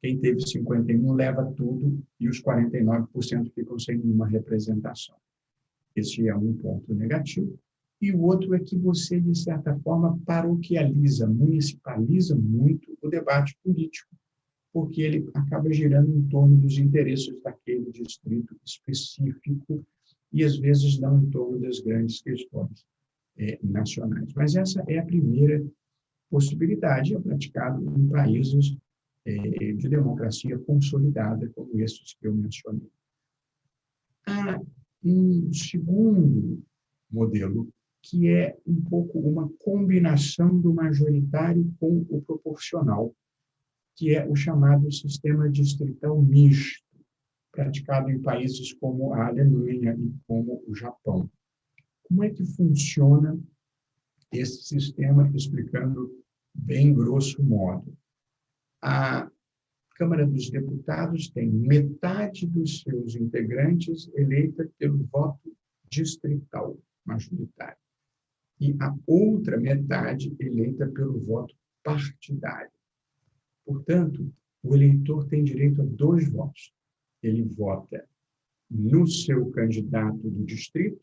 S2: quem teve 51% leva tudo e os 49% ficam sem nenhuma representação. Esse é um ponto negativo. E o outro é que você, de certa forma, paroquializa, municipaliza muito o debate político, porque ele acaba girando em torno dos interesses daquele distrito específico e, às vezes, não em torno das grandes questões nacionais. Mas essa é a primeira possibilidade, é praticado em países de democracia consolidada, como esses que eu mencionei. Há um segundo modelo, que é um pouco uma combinação do majoritário com o proporcional, que é o chamado sistema distrital misto, praticado em países como a Alemanha e como o Japão. Como é que funciona esse sistema, explicando bem grosso modo? A Câmara dos Deputados tem metade dos seus integrantes eleita pelo voto distrital majoritário e a outra metade eleita pelo voto partidário. Portanto, o eleitor tem direito a 2 votos. Ele vota no seu candidato do distrito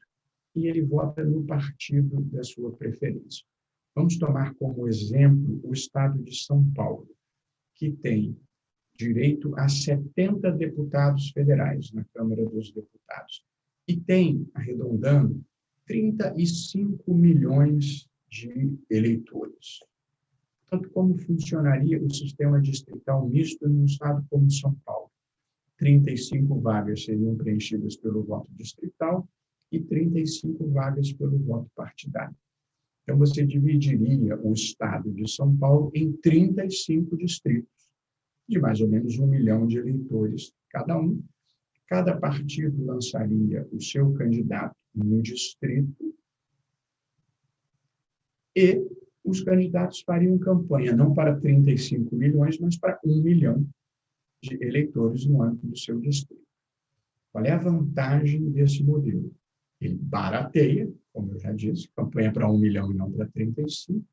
S2: e ele vota no partido da sua preferência. Vamos tomar como exemplo o estado de São Paulo, que tem direito a 70 deputados federais na Câmara dos Deputados e tem, arredondando, 35 milhões de eleitores. Portanto, como funcionaria o sistema distrital misto num estado como São Paulo? 35 vagas seriam preenchidas pelo voto distrital e 35 vagas pelo voto partidário. Então, você dividiria o estado de São Paulo em 35 distritos, de mais ou menos 1 milhão de eleitores cada um. Cada partido lançaria o seu candidato no distrito e os candidatos fariam campanha, não para 35 milhões, mas para 1 milhão de eleitores no âmbito do seu distrito. Qual é a vantagem desse modelo? Ele barateia, como eu já disse, campanha para 1 milhão e não para 35,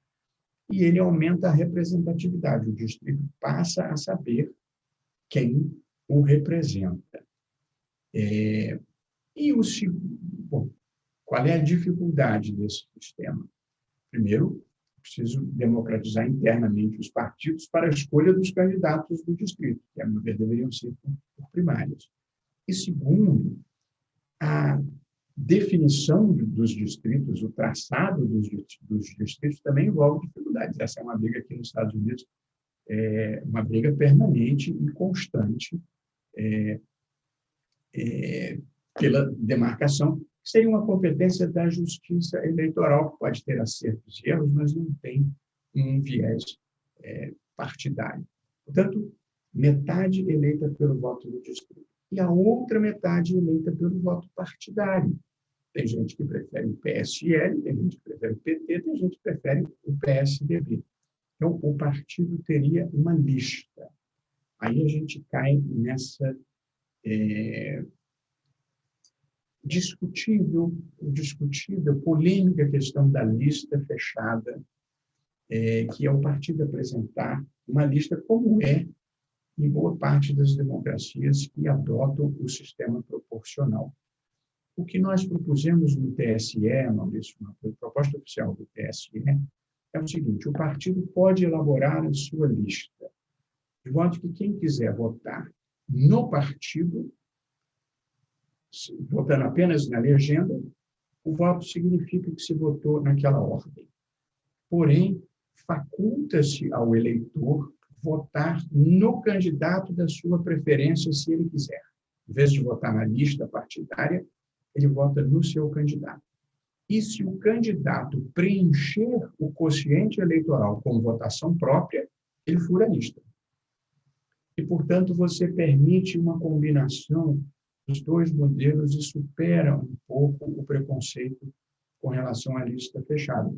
S2: e ele aumenta a representatividade. O distrito passa a saber quem o representa. Bom, qual é a dificuldade desse sistema? Primeiro, preciso democratizar internamente os partidos para a escolha dos candidatos do distrito, que, a meu ver, deveriam ser por primárias. E, segundo, a definição dos distritos, o traçado dos distritos também envolve dificuldades. Essa é uma briga aqui nos Estados Unidos, uma briga permanente e constante pela demarcação, que seria uma competência da justiça eleitoral, que pode ter acertos e erros, mas não tem um viés partidário. Portanto, metade eleita pelo voto do distrito e a outra metade eleita pelo voto partidário. Tem gente que prefere o PSL, tem gente que prefere o PT, tem gente que prefere o PSDB. Então, o partido teria uma lista. Aí a gente cai nessa discutível, polêmica questão da lista fechada, que é o partido apresentar uma lista como é em boa parte das democracias que adotam o sistema proporcional. O que nós propusemos no TSE, Maurício, uma proposta oficial do TSE, é o seguinte: o partido pode elaborar a sua lista, de modo que quem quiser votar no partido, votando apenas na legenda, o voto significa que se votou naquela ordem. Porém, faculta-se ao eleitor votar no candidato da sua preferência, se ele quiser. Em vez de votar na lista partidária, ele vota no seu candidato. E se o candidato preencher o quociente eleitoral com votação própria, ele fura a lista. E, portanto, você permite uma combinação dos dois modelos e supera um pouco o preconceito com relação à lista fechada.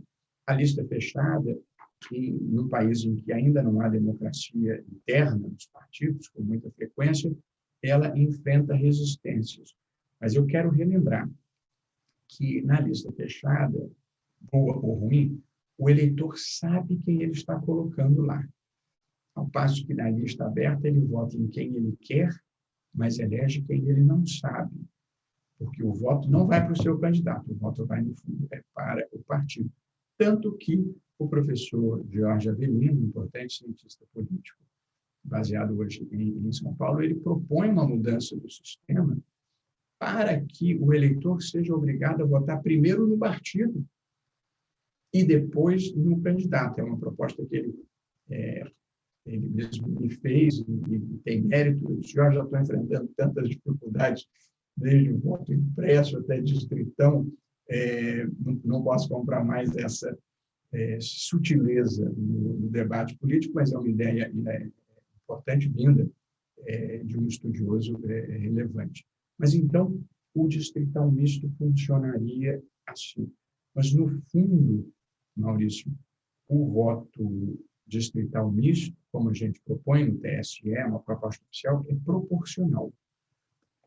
S2: A lista fechada, que num país em que ainda não há democracia interna nos partidos, com muita frequência, ela enfrenta resistências. Mas eu quero relembrar que na lista fechada, boa ou ruim, o eleitor sabe quem ele está colocando lá. Ao passo que na lista aberta ele vota em quem ele quer, mas elege quem ele não sabe. Porque o voto não vai para o seu candidato, o voto vai, no fundo, para o partido. Tanto que o professor Jorge Avelino, importante cientista político, baseado hoje em São Paulo, ele propõe uma mudança do sistema para que o eleitor seja obrigado a votar primeiro no partido e depois no candidato. É uma proposta que ele mesmo me fez e tem mérito. Eu já estou enfrentando tantas dificuldades, desde o voto impresso até distritão, não posso comprar mais essa sutileza no debate político, mas é uma ideia importante, vinda de um estudioso relevante. Mas, então, o distrital misto funcionaria assim. Mas, no fundo, Maurício, o voto distrital misto, como a gente propõe no TSE, uma proposta oficial, é proporcional.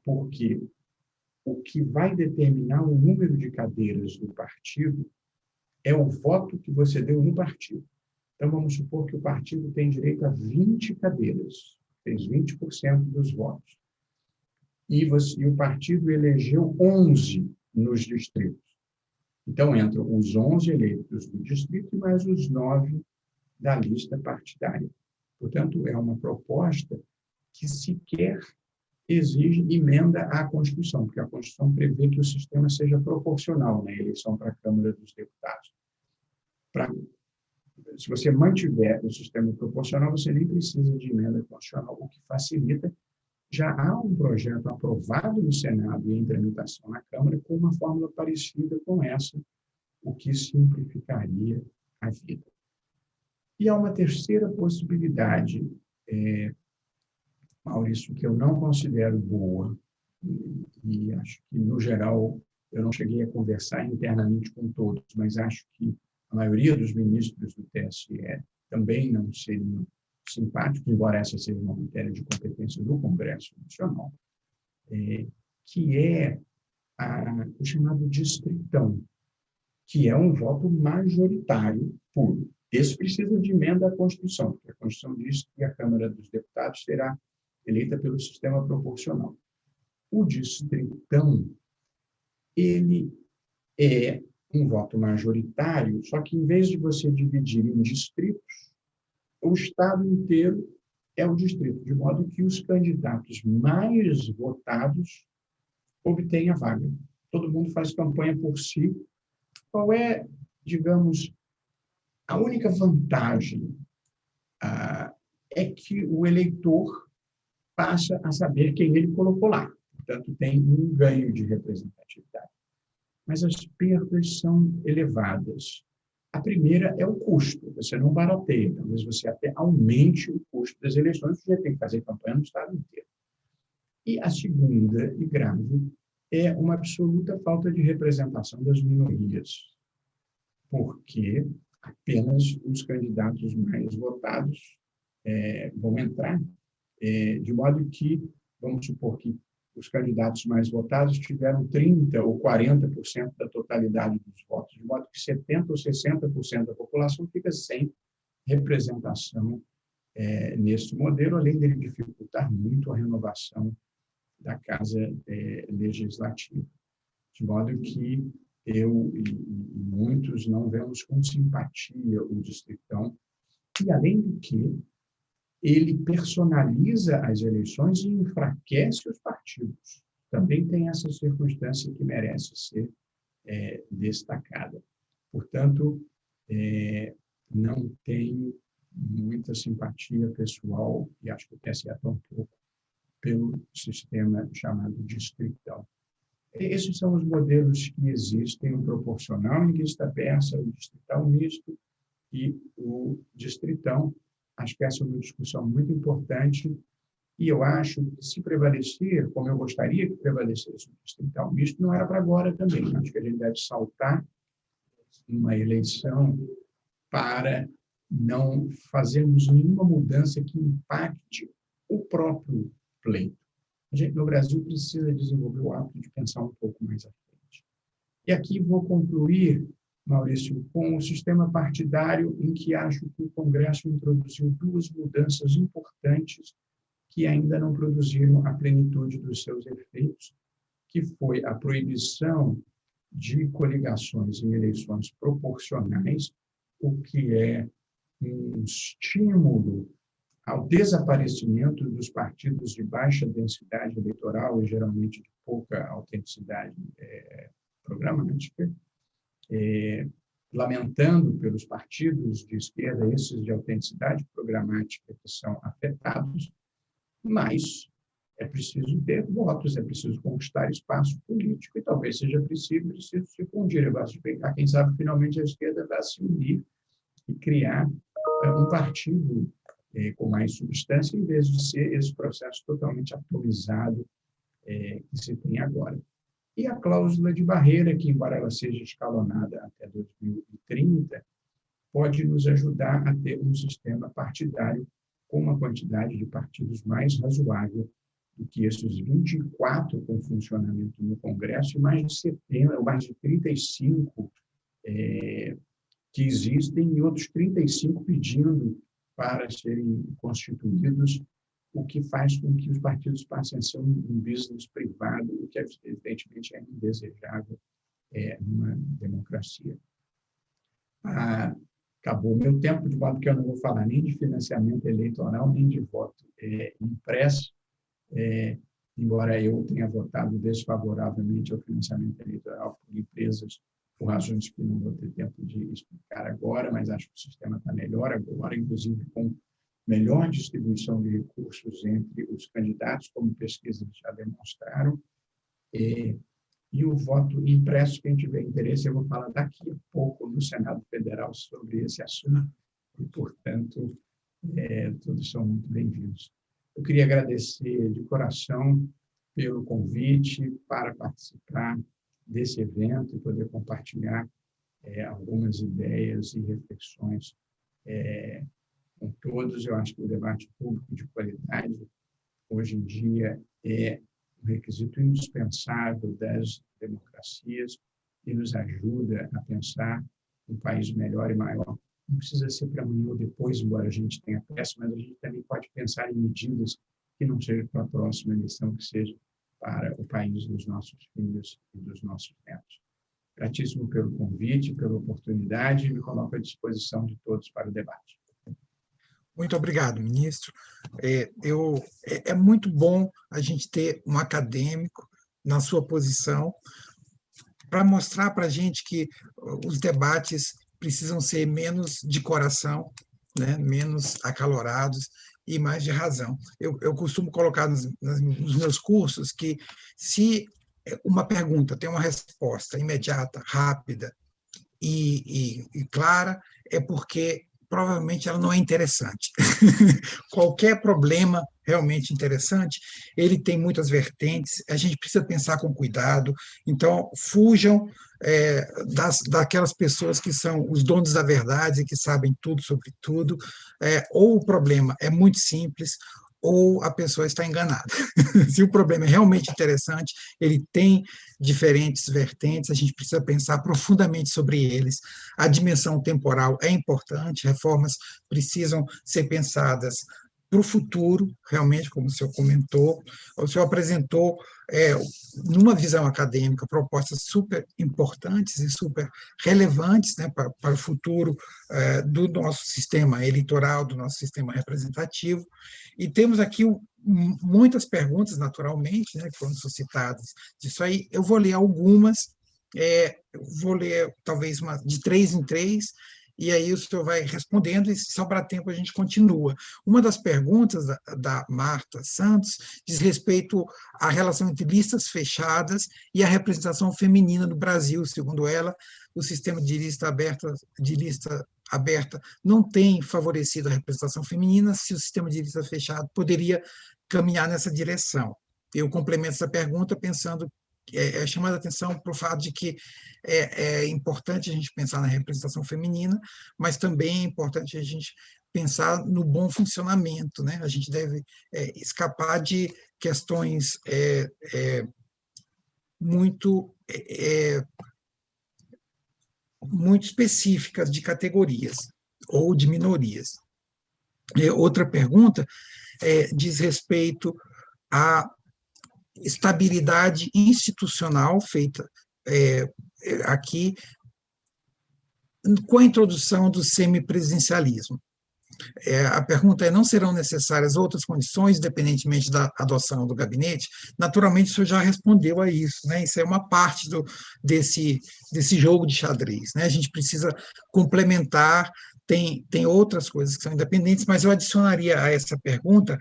S2: Porque o que vai determinar o número de cadeiras do partido é o voto que você deu no partido. Então, vamos supor que o partido tem direito a 20 cadeiras, fez 20% dos votos. E o partido elegeu 11 nos distritos. Então, entram os 11 eleitos do distrito e mais os 9 da lista partidária. Portanto, é uma proposta que sequer exige emenda à Constituição, porque a Constituição prevê que o sistema seja proporcional na eleição para a Câmara dos Deputados. Se você mantiver o sistema proporcional, você nem precisa de emenda constitucional, o que facilita. Já há um projeto aprovado no Senado e em tramitação na Câmara com uma fórmula parecida com essa, o que simplificaria a vida. E há uma terceira possibilidade, Maurício, que eu não considero boa, e acho que, no geral, eu não cheguei a conversar internamente com todos, mas acho que a maioria dos ministros do TSE também não seriam simpáticos, embora essa seja uma matéria de competência do Congresso Nacional, que é o chamado distritão, que é um voto majoritário puro. Esse precisa de emenda à Constituição, porque a Constituição diz que a Câmara dos Deputados será eleita pelo sistema proporcional. O distritão, ele é um voto majoritário, só que em vez de você dividir em distritos, o estado inteiro é o distrito, de modo que os candidatos mais votados obtêm a vaga. Todo mundo faz campanha por si. Qual é, digamos, a única vantagem? É que o eleitor passa a saber quem ele colocou lá. Portanto, tem um ganho de representatividade. Mas as perdas são elevadas. A primeira é o custo. Você não barateia. Talvez você até aumente o custo das eleições, você tem que fazer campanha no estado inteiro. E a segunda, e grave, é uma absoluta falta de representação das minorias, porque apenas os candidatos mais votados vão entrar, de modo que, vamos supor que os candidatos mais votados tiveram 30% ou 40% da totalidade dos votos, de modo que 70% ou 60% da população fica sem representação nesse modelo, além de dificultar muito a renovação da Casa Legislativa. De modo que eu e muitos não vemos com simpatia o distritão, e além do que ele personaliza as eleições e enfraquece os partidos. Também tem essa circunstância que merece ser destacada. Portanto, não tenho muita simpatia pessoal, e acho que o TSE está um pouco, pelo sistema chamado distritão. Esses são os modelos que existem, o proporcional em vista peça, o distritão misto e o distritão. Acho que essa é uma discussão muito importante e eu acho que se prevalecer, como eu gostaria que prevalecesse o distritão misto, não era para agora também. Acho que a gente deve saltar uma eleição para não fazermos nenhuma mudança que impacte o próprio pleito. A gente, no Brasil, precisa desenvolver o hábito de pensar um pouco mais à frente. E aqui vou concluir, Maurício, com o sistema partidário, em que acho que o Congresso introduziu duas mudanças importantes que ainda não produziram a plenitude dos seus efeitos, que foi a proibição de coligações em eleições proporcionais, o que é um estímulo ao desaparecimento dos partidos de baixa densidade eleitoral e geralmente de pouca autenticidade programática, lamentando pelos partidos de esquerda esses de autenticidade programática que são afetados, mas é preciso ter votos, é preciso conquistar espaço político e talvez seja preciso se fundir, quem sabe finalmente a esquerda vai se unir e criar um partido com mais substância, em vez de ser esse processo totalmente atomizado que se tem agora. E a cláusula de barreira, que, embora ela seja escalonada até 2030, pode nos ajudar a ter um sistema partidário com uma quantidade de partidos mais razoável do que esses 24 com funcionamento no Congresso e mais de 70, ou mais de 35 que existem, e outros 35 pedindo para serem constituídos, o que faz com que os partidos passem a ser um business privado, o que evidentemente é indesejável numa democracia. Acabou o meu tempo, de modo que eu não vou falar nem de financiamento eleitoral, nem de voto impresso, embora eu tenha votado desfavoravelmente ao financiamento eleitoral por empresas, por razões que não vou ter tempo de explicar agora, mas acho que o sistema está melhor agora, inclusive com melhor distribuição de recursos entre os candidatos, como pesquisas já demonstraram, e o voto impresso, quem tiver interesse, eu vou falar daqui a pouco no Senado Federal sobre esse assunto, e, portanto, todos são muito bem-vindos. Eu queria agradecer de coração pelo convite para participar desse evento e poder compartilhar algumas ideias e reflexões com todos. Eu acho que o debate público de qualidade, hoje em dia, é um requisito indispensável das democracias e nos ajuda a pensar um país melhor e maior. Não precisa ser para amanhã ou depois, embora a gente tenha pressa, mas a gente também pode pensar em medidas que não sejam para a próxima eleição, que seja para o país dos nossos filhos e dos nossos netos. Gratíssimo pelo convite, pela oportunidade, e me coloco à disposição de todos para o debate.
S1: Muito obrigado, ministro. É muito bom a gente ter um acadêmico na sua posição para mostrar para a gente que os debates precisam ser menos de coração, né, menos acalorados e mais de razão. Eu costumo colocar nos meus cursos que se uma pergunta tem uma resposta imediata, rápida e clara, é porque provavelmente ela não é interessante. Qualquer problema realmente interessante, ele tem muitas vertentes, a gente precisa pensar com cuidado, então fujam daquelas pessoas que são os donos da verdade, que sabem tudo sobre tudo, ou o problema é muito simples, ou a pessoa está enganada. Se o problema é realmente interessante, ele tem diferentes vertentes, a gente precisa pensar profundamente sobre eles. A dimensão temporal é importante, reformas precisam ser pensadas para o futuro, realmente, como o senhor comentou. O senhor apresentou, numa visão acadêmica, propostas super importantes e super relevantes, né, para o futuro do nosso sistema eleitoral, do nosso sistema representativo. E temos aqui muitas perguntas, naturalmente, né, que foram suscitadas disso aí. Eu vou ler algumas, vou ler talvez de 3 em 3, e aí o senhor vai respondendo, e se sobrar tempo a gente continua. Uma das perguntas da Marta Santos diz respeito à relação entre listas fechadas e a representação feminina no Brasil. Segundo ela, o sistema de lista aberta não tem favorecido a representação feminina, se o sistema de lista fechado poderia caminhar nessa direção. Eu complemento essa pergunta pensando, chamando a atenção para o fato de que é importante a gente pensar na representação feminina, mas também é importante a gente pensar no bom funcionamento, né? A gente deve escapar de questões muito específicas de categorias ou de minorias. Outra pergunta diz respeito à estabilidade institucional feita aqui com a introdução do semipresidencialismo. A pergunta não serão necessárias outras condições, independentemente da adoção do gabinete? Naturalmente, o senhor já respondeu a isso, né? Isso é uma parte desse jogo de xadrez, né? A gente precisa complementar, tem outras coisas que são independentes, mas eu adicionaria a essa pergunta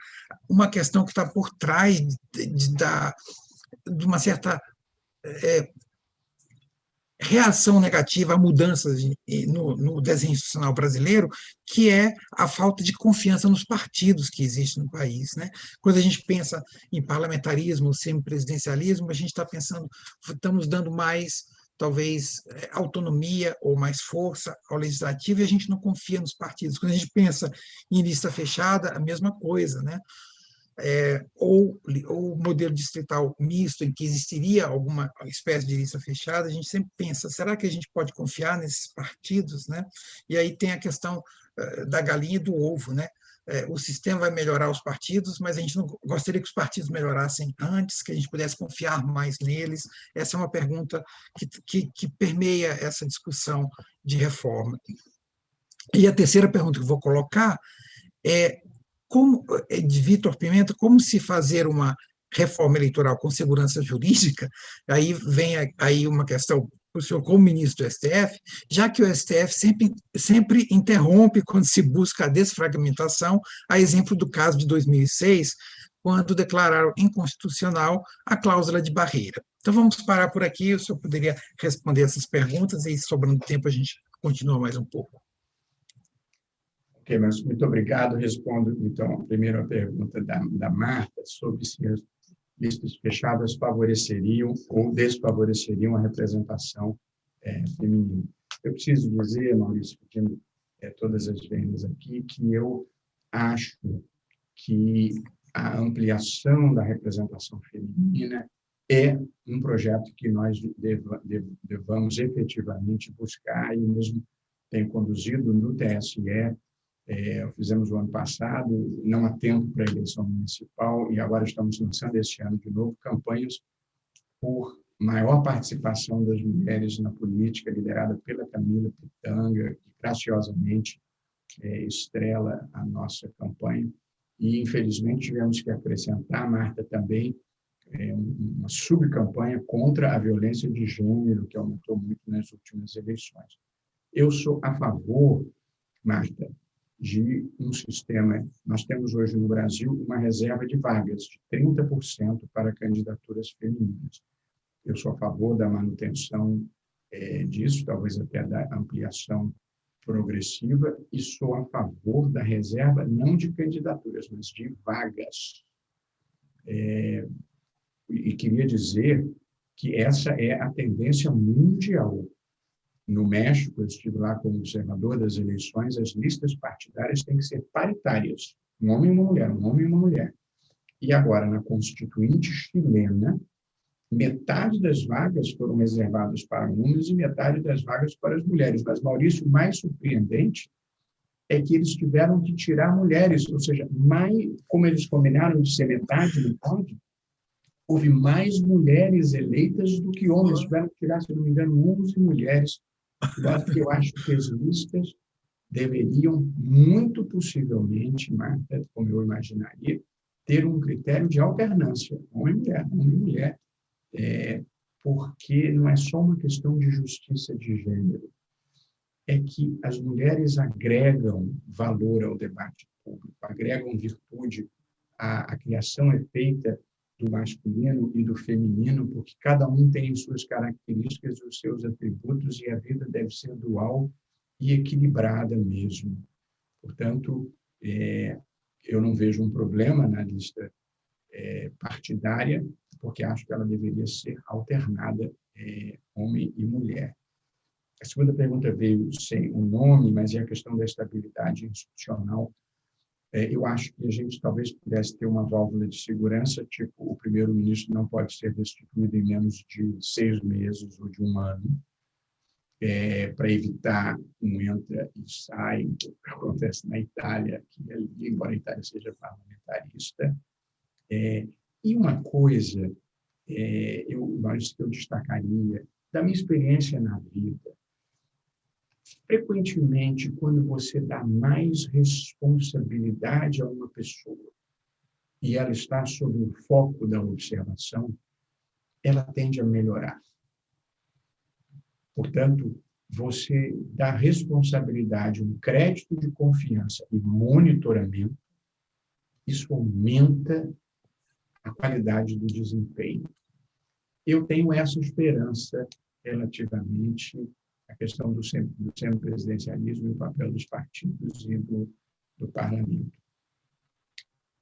S1: uma questão que está por trás de uma certa reação negativa a mudanças no desenho institucional brasileiro, que é a falta de confiança nos partidos que existem no país, né? Quando a gente pensa em parlamentarismo, semipresidencialismo, a gente está pensando, estamos dando mais, talvez, autonomia ou mais força ao legislativo, e a gente não confia nos partidos. Quando a gente pensa em lista fechada, a mesma coisa, né? Ou modelo distrital misto, em que existiria alguma espécie de lista fechada, a gente sempre pensa, será que a gente pode confiar nesses partidos, né? E aí tem a questão da galinha e do ovo, né? O sistema vai melhorar os partidos, mas a gente não gostaria que os partidos melhorassem antes, que a gente pudesse confiar mais neles. Essa é uma pergunta que permeia essa discussão de reforma. E a terceira pergunta que eu vou colocar de Vitor Pimenta, como se fazer uma reforma eleitoral com segurança jurídica? Aí vem aí uma questão para o senhor como ministro do STF, já que o STF sempre interrompe quando se busca a desfragmentação, a exemplo do caso de 2006, quando declararam inconstitucional a cláusula de barreira. Então, vamos parar por aqui, o senhor poderia responder essas perguntas, e sobrando tempo a gente continua mais um pouco.
S2: Ok, mas muito obrigado. Respondo, então, primeiro a pergunta da Marta sobre se as listas fechadas favoreceriam ou desfavoreceriam a representação feminina. Eu preciso dizer, Maurício, pedindo todas as vendas aqui, que eu acho que a ampliação da representação feminina é um projeto que nós devamos efetivamente buscar, e mesmo tenho conduzido no TSE. Fizemos o ano passado, não há tempo para a eleição municipal, e agora estamos lançando este ano de novo campanhas por maior participação das mulheres na política, liderada pela Camila Pitanga, que graciosamente estrela a nossa campanha. E, infelizmente, tivemos que acrescentar, Marta, também uma subcampanha contra a violência de gênero, que aumentou muito nas últimas eleições. Eu sou a favor, Marta, de um sistema. Nós temos hoje no Brasil uma reserva de vagas de 30% para candidaturas femininas. Eu sou a favor da manutenção disso, talvez até da ampliação progressiva, e sou a favor da reserva não de candidaturas, mas de vagas. E queria dizer que essa é a tendência mundial. No México, eu estive lá como observador das eleições, as listas partidárias têm que ser paritárias, um homem e uma mulher, um homem e uma mulher. E agora, na Constituinte chilena, metade das vagas foram reservadas para homens e metade das vagas para as mulheres. Mas, Maurício, o mais surpreendente é que eles tiveram que tirar mulheres, ou seja, como eles combinaram de ser metade, houve mais mulheres eleitas do que homens. Tiveram que tirar, se não me engano, 11 mulheres. Eu acho que as listas deveriam, muito possivelmente, Marta, como eu imaginaria, ter um critério de alternância, homem e mulher, porque não é só uma questão de justiça de gênero, é que as mulheres agregam valor ao debate público, agregam virtude. A criação é feita do masculino e do feminino, porque cada um tem suas características, os seus atributos, e a vida deve ser dual e equilibrada mesmo. Portanto, eu não vejo um problema na lista partidária, porque acho que ela deveria ser alternada, homem e mulher. A segunda pergunta veio sem um nome, mas é a questão da estabilidade institucional. Eu acho que a gente talvez pudesse ter uma válvula de segurança, tipo, o primeiro-ministro não pode ser destituído em menos de 6 meses ou de um ano, para evitar um entra e sai, o que acontece na Itália, que ali, embora a Itália seja parlamentarista. E uma coisa, Maurício, que eu destacaria, da minha experiência na vida, frequentemente, quando você dá mais responsabilidade a uma pessoa e ela está sob o foco da observação, ela tende a melhorar. Portanto, você dá responsabilidade, um crédito de confiança e monitoramento, isso aumenta a qualidade do desempenho. Eu tenho essa esperança relativamente à questão do semipresidencialismo e o papel dos partidos e do parlamento.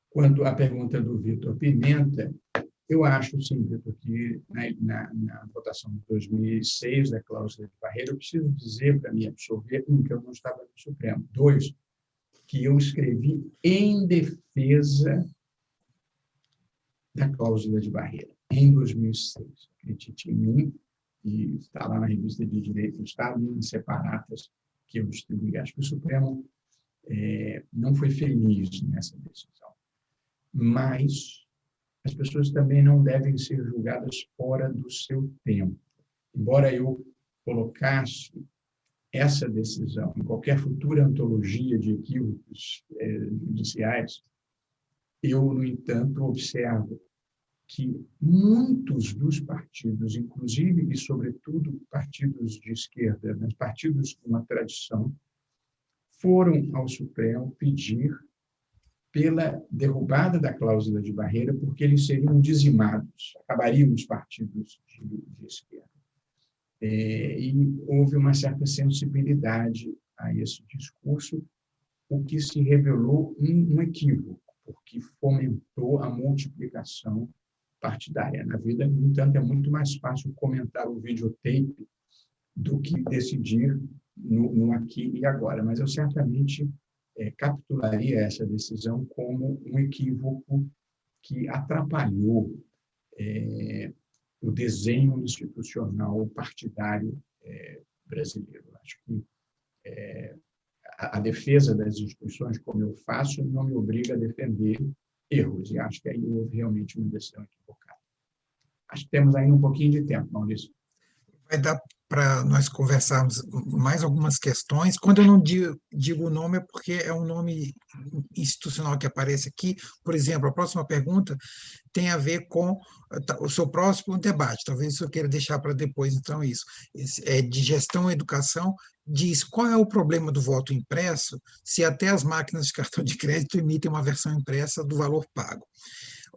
S2: Quanto à pergunta do Vitor Pimenta, eu acho, sim, Vitor, que na votação de 2006 da cláusula de barreira, eu preciso dizer, para me absolver, que eu não estava no Supremo. 2, que eu escrevi em defesa da cláusula de barreira, em 2006. Acredite em mim, e está lá na revista de Direito do Estado, em separatas que eu distribuí. Acho que o Supremo não foi feliz nessa decisão. Mas as pessoas também não devem ser julgadas fora do seu tempo. Embora eu colocasse essa decisão em qualquer futura antologia de equívocos judiciais, eu, no entanto, observo que muitos dos partidos, inclusive e sobretudo partidos de esquerda, mas partidos com uma tradição, foram ao Supremo pedir pela derrubada da cláusula de barreira, porque eles seriam dizimados, acabariam os partidos de esquerda. E houve uma certa sensibilidade a esse discurso, o que se revelou um equívoco, porque fomentou a multiplicação partidária. Na vida, no entanto, é muito mais fácil comentar o videotape do que decidir no aqui e agora. Mas eu certamente capitularia essa decisão como um equívoco que atrapalhou o desenho institucional partidário brasileiro. Acho que a defesa das instituições, como eu faço, não me obriga a defender erros, e acho que aí houve realmente uma decisão equivocada. Acho que temos ainda um pouquinho de tempo, Maurício.
S1: Vai dar para nós conversarmos mais algumas questões. Quando eu não digo o nome, é porque é um nome institucional que aparece aqui. Por exemplo, a próxima pergunta tem a ver com o seu próximo debate. Talvez eu queira deixar para depois, então, isso. É de gestão e educação. Diz qual é o problema do voto impresso se até as máquinas de cartão de crédito emitem uma versão impressa do valor pago.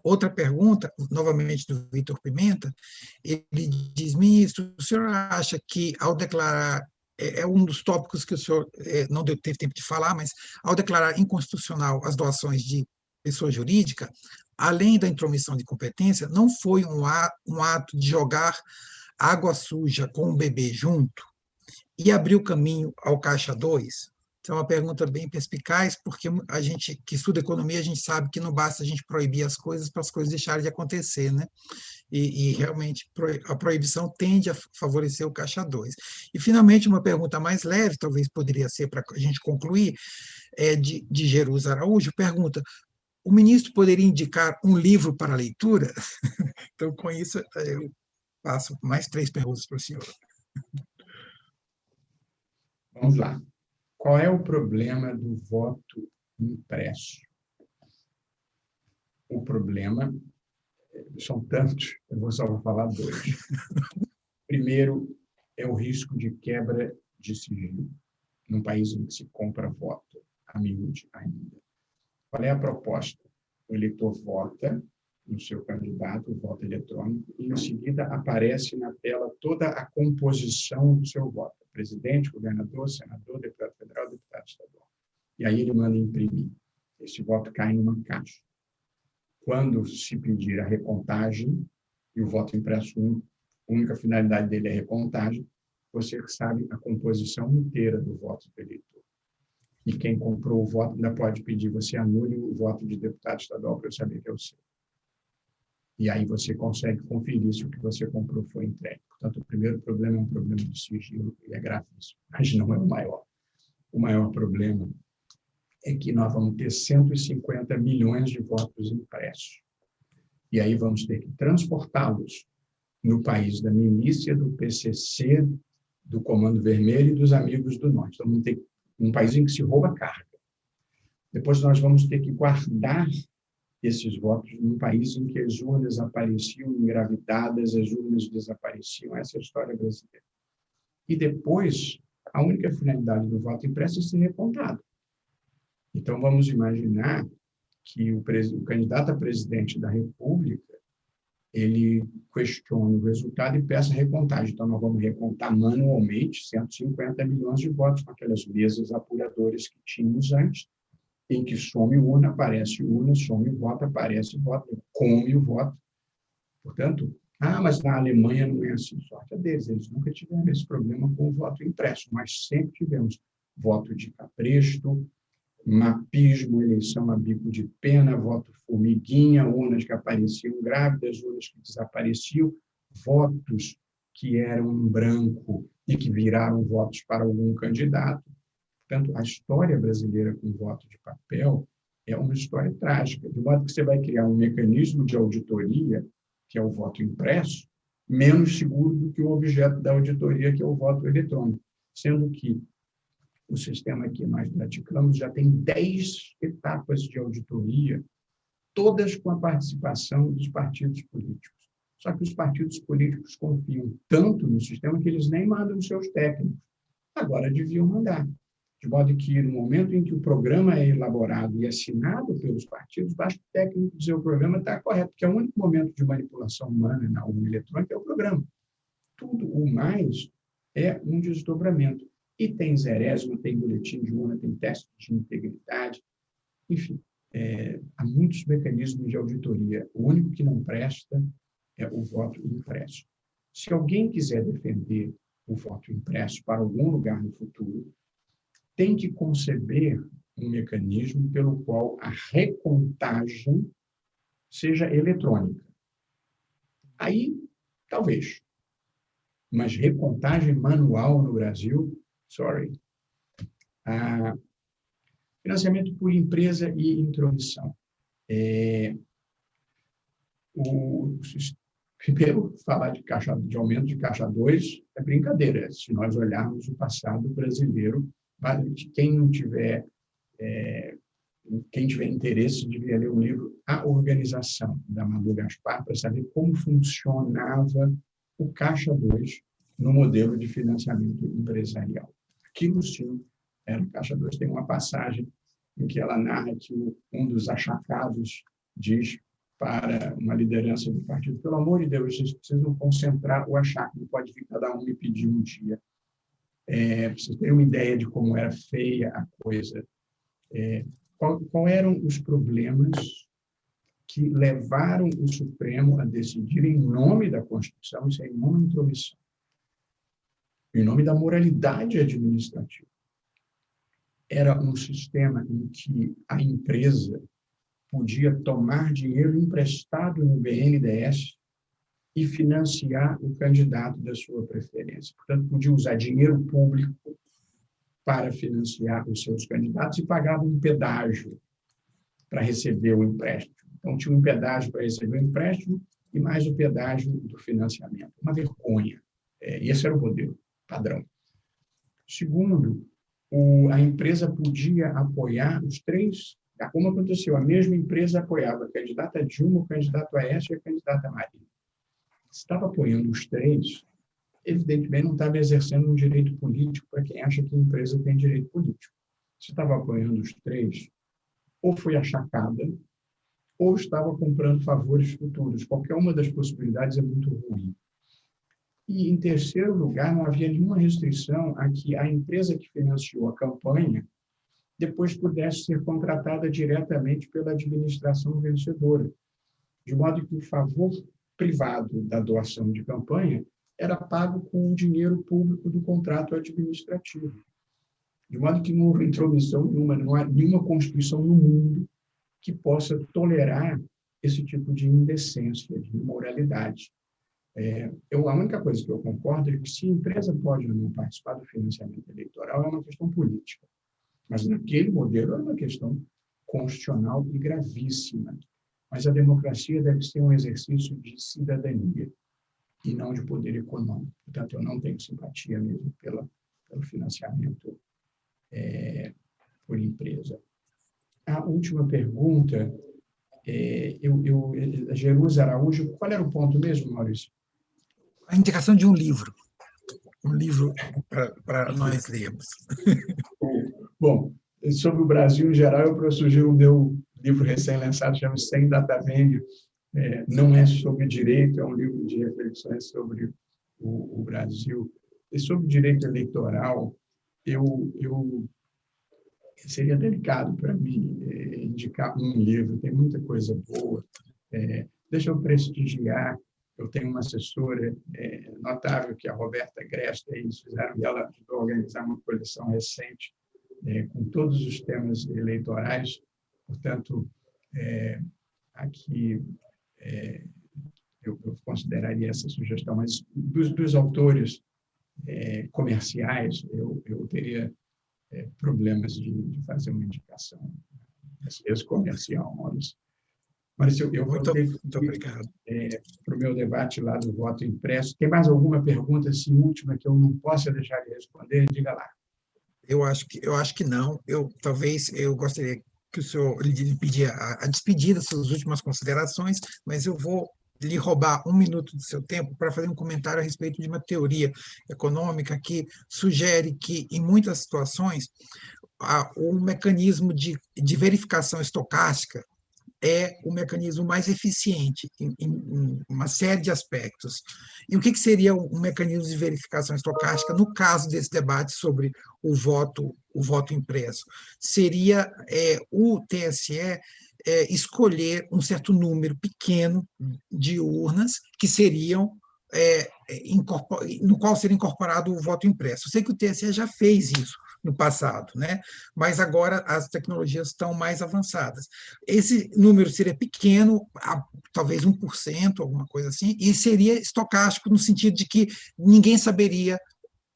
S1: Outra pergunta, novamente do Vitor Pimenta, ele diz, ministro, o senhor acha que ao declarar, é um dos tópicos que o senhor não teve tempo de falar, mas ao declarar inconstitucional as doações de pessoa jurídica, além da intromissão de competência, não foi um ato de jogar água suja com o bebê junto e abrir o caminho ao Caixa 2? Então, é uma pergunta bem perspicaz, porque a gente que estuda economia, a gente sabe que não basta a gente proibir as coisas para as coisas deixarem de acontecer, né? E realmente a proibição tende a favorecer o Caixa 2. E, finalmente, uma pergunta mais leve, talvez poderia ser para a gente concluir, é de Jerus Araújo, pergunta, o ministro poderia indicar um livro para leitura? Então, com isso, eu passo mais 3 perguntas para o senhor.
S2: Vamos lá. Qual é o problema do voto impresso? O problema são tantos, eu vou só falar 2. Primeiro, é o risco de quebra de sigilo, num país em que se compra voto, a miúde ainda. Qual é a proposta? O eleitor vota no seu candidato, o voto eletrônico, e em seguida aparece na tela toda a composição do seu voto. Presidente, governador, senador, deputado federal, deputado estadual. E aí ele manda imprimir. Esse voto cai numa caixa. Quando se pedir a recontagem, e o voto impresso, a única finalidade dele é recontagem, você sabe a composição inteira do voto do eleitor. E quem comprou o voto ainda pode pedir, você anule o voto de deputado estadual para eu saber que é o seu. E aí você consegue conferir se o que você comprou foi entregue. Portanto, o primeiro problema é um problema de sigilo, e é gravíssimo, mas não é o maior. O maior problema é que nós vamos ter 150 milhões de votos impressos. E aí vamos ter que transportá-los no país da milícia, do PCC, do Comando Vermelho e dos Amigos do Norte. Então, vamos ter um país em que se rouba carga. Depois nós vamos ter que guardar esses votos num país em que as urnas apareciam engravidadas, as urnas desapareciam. Essa é a história brasileira. E depois, a única finalidade do voto impresso é ser recontado. Então, vamos imaginar que o candidato a presidente da República, ele questiona o resultado e peça recontagem. Então, nós vamos recontar manualmente 150 milhões de votos com aquelas mesas apuradoras que tínhamos antes, em que some urna, aparece urna, some voto, aparece voto, come o voto. Portanto, mas na Alemanha não é assim, sorte deles, eles nunca tiveram esse problema com o voto impresso, mas sempre tivemos voto de cabresto, mapismo, eleição a bico de pena, voto formiguinha, urnas que apareciam grávidas, urnas que desapareciam, votos que eram em branco e que viraram votos para algum candidato. Portanto, a história brasileira com voto de papel é uma história trágica, de modo que você vai criar um mecanismo de auditoria, que é o voto impresso, menos seguro do que o objeto da auditoria, que é o voto eletrônico, sendo que o sistema que nós praticamos já tem 10 etapas de auditoria, todas com a participação dos partidos políticos. Só que os partidos políticos confiam tanto no sistema que eles nem mandam os seus técnicos. Agora deviam mandar. De modo que, no momento em que o programa é elaborado e assinado pelos partidos, basta o técnico dizer o programa está correto, porque é o único momento de manipulação humana na urna eletrônica é o programa. Tudo o mais é um desdobramento. E tem zerésima, tem boletim de urna, tem teste de integridade, enfim, há muitos mecanismos de auditoria. O único que não presta é o voto impresso. Se alguém quiser defender o voto impresso para algum lugar no futuro, tem que conceber um mecanismo pelo qual a recontagem seja eletrônica. Aí, talvez. Mas recontagem manual no Brasil, sorry. Financiamento por empresa e intromissão. Primeiro, falar de aumento de caixa 2 é brincadeira. Se nós olharmos o passado brasileiro, quem não tiver, quem tiver interesse, devia ler o livro A Organização, da Madu Gaspar, para saber como funcionava o caixa 2 no modelo de financiamento empresarial. Aquilo, sim, era o caixa 2. Tem uma passagem em que ela narra que um dos achacados diz para uma liderança do partido: pelo amor de Deus, vocês precisam concentrar o achaque, não pode vir cada um me pedir um dia. Para vocês terem uma ideia de como era feia a coisa. Qual eram os problemas que levaram o Supremo a decidir em nome da Constituição, isso é em nome da intromissão, em nome da moralidade administrativa? Era um sistema em que a empresa podia tomar dinheiro emprestado no BNDES e financiar o candidato da sua preferência. Portanto, podia usar dinheiro público para financiar os seus candidatos e pagava um pedágio para receber o empréstimo. Então, tinha um pedágio para receber o empréstimo e mais o pedágio do financiamento. Uma vergonha. Esse era o modelo padrão. Segundo, a empresa podia apoiar os três. Como aconteceu? A mesma empresa apoiava a candidata Dilma, o candidato Aécio e a candidata Marina. Se estava apoiando os três, evidentemente não estava exercendo um direito político para quem acha que a empresa tem direito político. Se estava apoiando os três, ou foi achacada, ou estava comprando favores futuros. Qualquer uma das possibilidades é muito ruim. E, em terceiro lugar, não havia nenhuma restrição a que a empresa que financiou a campanha depois pudesse ser contratada diretamente pela administração vencedora, de modo que o favor privado da doação de campanha era pago com o dinheiro público do contrato administrativo. De modo que não houve intromissão nenhuma, não há nenhuma Constituição no mundo que possa tolerar esse tipo de indecência, de imoralidade. A única coisa que eu concordo é que se a empresa pode ou não participar do financiamento eleitoral é uma questão política. Mas naquele modelo era uma questão constitucional e gravíssima. Mas a democracia deve ser um exercício de cidadania e não de poder econômico. Portanto, eu não tenho simpatia mesmo pelo financiamento por empresa. A última pergunta, Jerusa Araújo, qual era o ponto mesmo, Maurício?
S1: A indicação de um livro para nós lermos.
S2: Bom, sobre o Brasil em geral, o professor Gil deu um livro recém-lançado, chama-se Sem Data Vendor. Não é sobre direito, é um livro de reflexões sobre o Brasil. E sobre direito eleitoral, seria delicado para mim indicar um livro, tem muita coisa boa. Deixa eu prestigiar. Eu tenho uma assessora notável, que é a Roberta Gresta, e ela ajudou a organizar uma coleção recente com todos os temas eleitorais. Portanto, aqui eu consideraria essa sugestão. Mas dos autores comerciais, eu teria problemas de fazer uma indicação comercial, Maurício. Mas eu vou ter que
S1: muito obrigado.
S2: Para o meu debate lá do voto impresso. Tem mais alguma pergunta assim, última que eu não possa deixar de responder? Diga lá.
S1: Eu acho que não. Talvez eu gostaria que o senhor lhe pedir a despedida, suas últimas considerações, mas eu vou lhe roubar um minuto do seu tempo para fazer um comentário a respeito de uma teoria econômica que sugere que, em muitas situações, o mecanismo de verificação estocástica é o mecanismo mais eficiente em uma série de aspectos. E o que seria um mecanismo de verificação estocástica no caso desse debate sobre o voto impresso? Seria o TSE escolher um certo número pequeno de urnas que seriam no qual seria incorporado o voto impresso. Eu sei que o TSE já fez isso no passado, né? Mas agora as tecnologias estão mais avançadas. Esse número seria pequeno, talvez 1%, alguma coisa assim, e seria estocástico no sentido de que ninguém saberia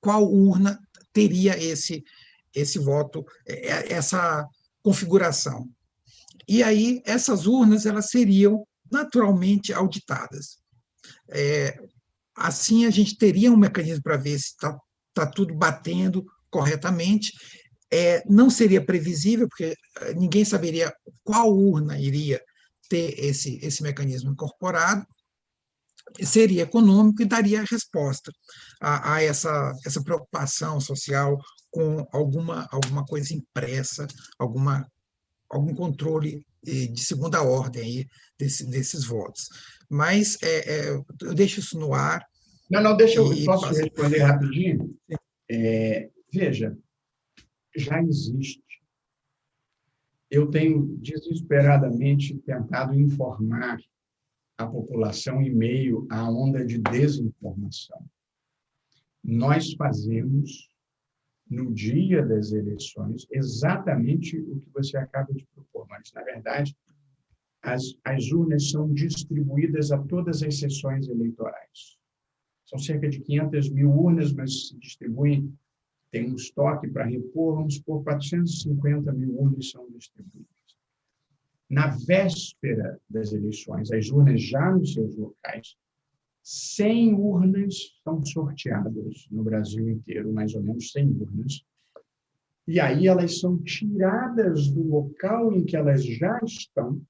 S1: qual urna teria esse voto, essa configuração. E aí essas urnas elas seriam naturalmente auditadas. Assim, a gente teria um mecanismo para ver se está tudo batendo corretamente. Não seria previsível, porque ninguém saberia qual urna iria ter esse mecanismo incorporado, seria econômico e daria resposta a essa preocupação social com alguma coisa impressa, algum controle de segunda ordem aí desses votos. Mas eu deixo isso no ar.
S2: Não, deixa eu posso responder rapidinho? Veja, já existe. Eu tenho desesperadamente tentado informar a população em meio à onda de desinformação. Nós fazemos, no dia das eleições, exatamente o que você acaba de propor, mas, na verdade, as urnas são distribuídas a todas as sessões eleitorais. São cerca de 500 mil urnas, mas se distribuem, tem um estoque para repor, vamos supor, 450 mil urnas são distribuídas. Na véspera das eleições, as urnas já nos seus locais, 100 urnas são sorteadas no Brasil inteiro, mais ou menos 100 urnas, e aí elas são tiradas do local em que elas já estão,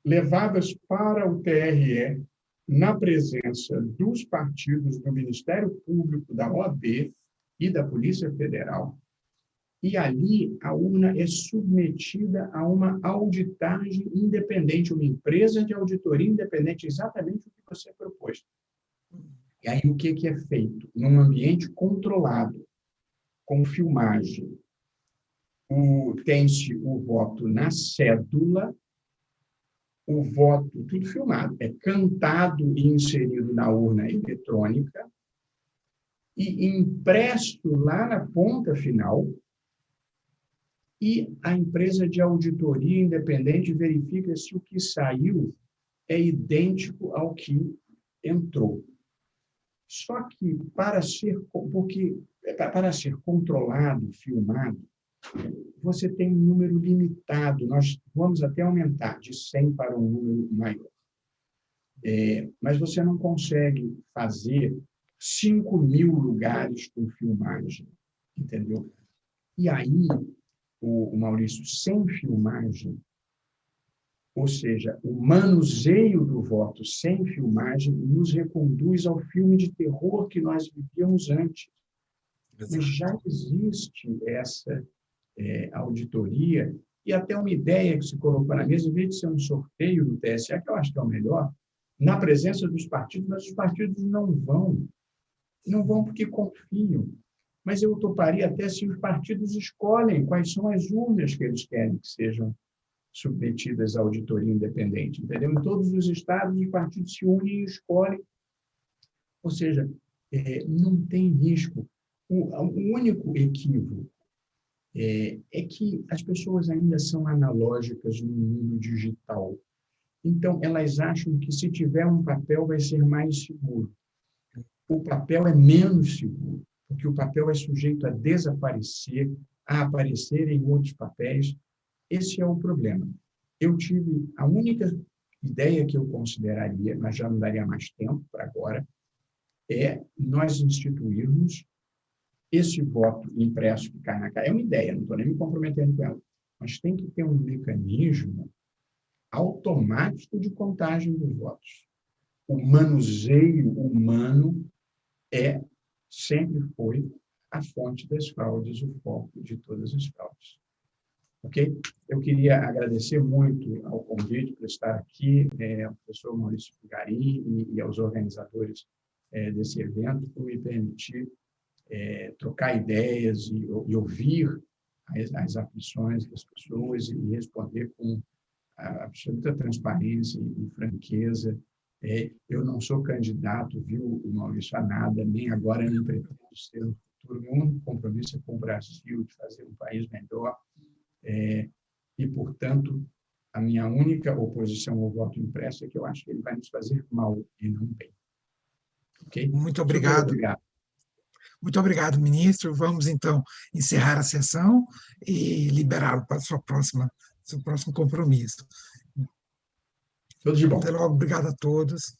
S2: levadas para o TRE, na presença dos partidos, do Ministério Público, da OAB e da Polícia Federal, e ali a urna é submetida a uma auditagem independente, uma empresa de auditoria independente, exatamente o que você propôs. E aí o que é feito? Num ambiente controlado, com filmagem. Tem-se o voto na cédula, o voto, tudo filmado, é cantado e inserido na urna eletrônica e impresso lá na ponta final, e a empresa de auditoria independente verifica se o que saiu é idêntico ao que entrou. Só que, para ser controlado, filmado, você tem um número limitado. Nós vamos até aumentar de 100 para um número maior. Mas você não consegue fazer 5.000 lugares com filmagem, entendeu? E aí, o Maurício, sem filmagem, ou seja, o manuseio do voto sem filmagem nos reconduz ao filme de terror que nós vivíamos antes. Mas já existe essa auditoria e até uma ideia que se colocou na mesa, em vez de ser um sorteio do TSE, que eu acho que é o melhor, na presença dos partidos, mas os partidos não vão porque confiam. Mas eu toparia até se os partidos escolhem quais são as urnas que eles querem que sejam submetidas à auditoria independente, entendeu? Em todos os estados, os partidos se unem e escolhem. Ou seja, não tem risco. O único equívoco é que as pessoas ainda são analógicas no mundo digital. Então, elas acham que se tiver um papel vai ser mais seguro. O papel é menos seguro, porque o papel é sujeito a desaparecer, a aparecer em outros papéis. Esse é o problema. Eu tive a única ideia que eu consideraria, mas já não daria mais tempo para agora, é nós instituirmos esse voto impresso que cai na cara. É uma ideia, não estou nem me comprometendo com ela, mas tem que ter um mecanismo automático de contagem dos votos. O manuseio humano sempre foi a fonte das fraudes, o foco de todas as fraudes. Ok? Eu queria agradecer muito ao convite por estar aqui, ao professor Maurício Bugarim e aos organizadores desse evento, por me permitir trocar ideias e ouvir as aflições das pessoas e responder com absoluta transparência e franqueza. Eu não sou candidato, viu, Maurício, a nada, nem agora, nem pretendo ser no futuro. Meu único compromisso é com o Brasil, de fazer um país melhor. E, portanto, a minha única oposição ao voto impresso é que eu acho que ele vai nos fazer mal e não bem. Okay?
S1: Muito obrigado.
S2: Obrigado.
S1: Muito obrigado, ministro. Vamos, então, encerrar a sessão e liberá-lo para seu próximo compromisso.
S2: Tudo de bom.
S1: Até logo. Obrigado a todos.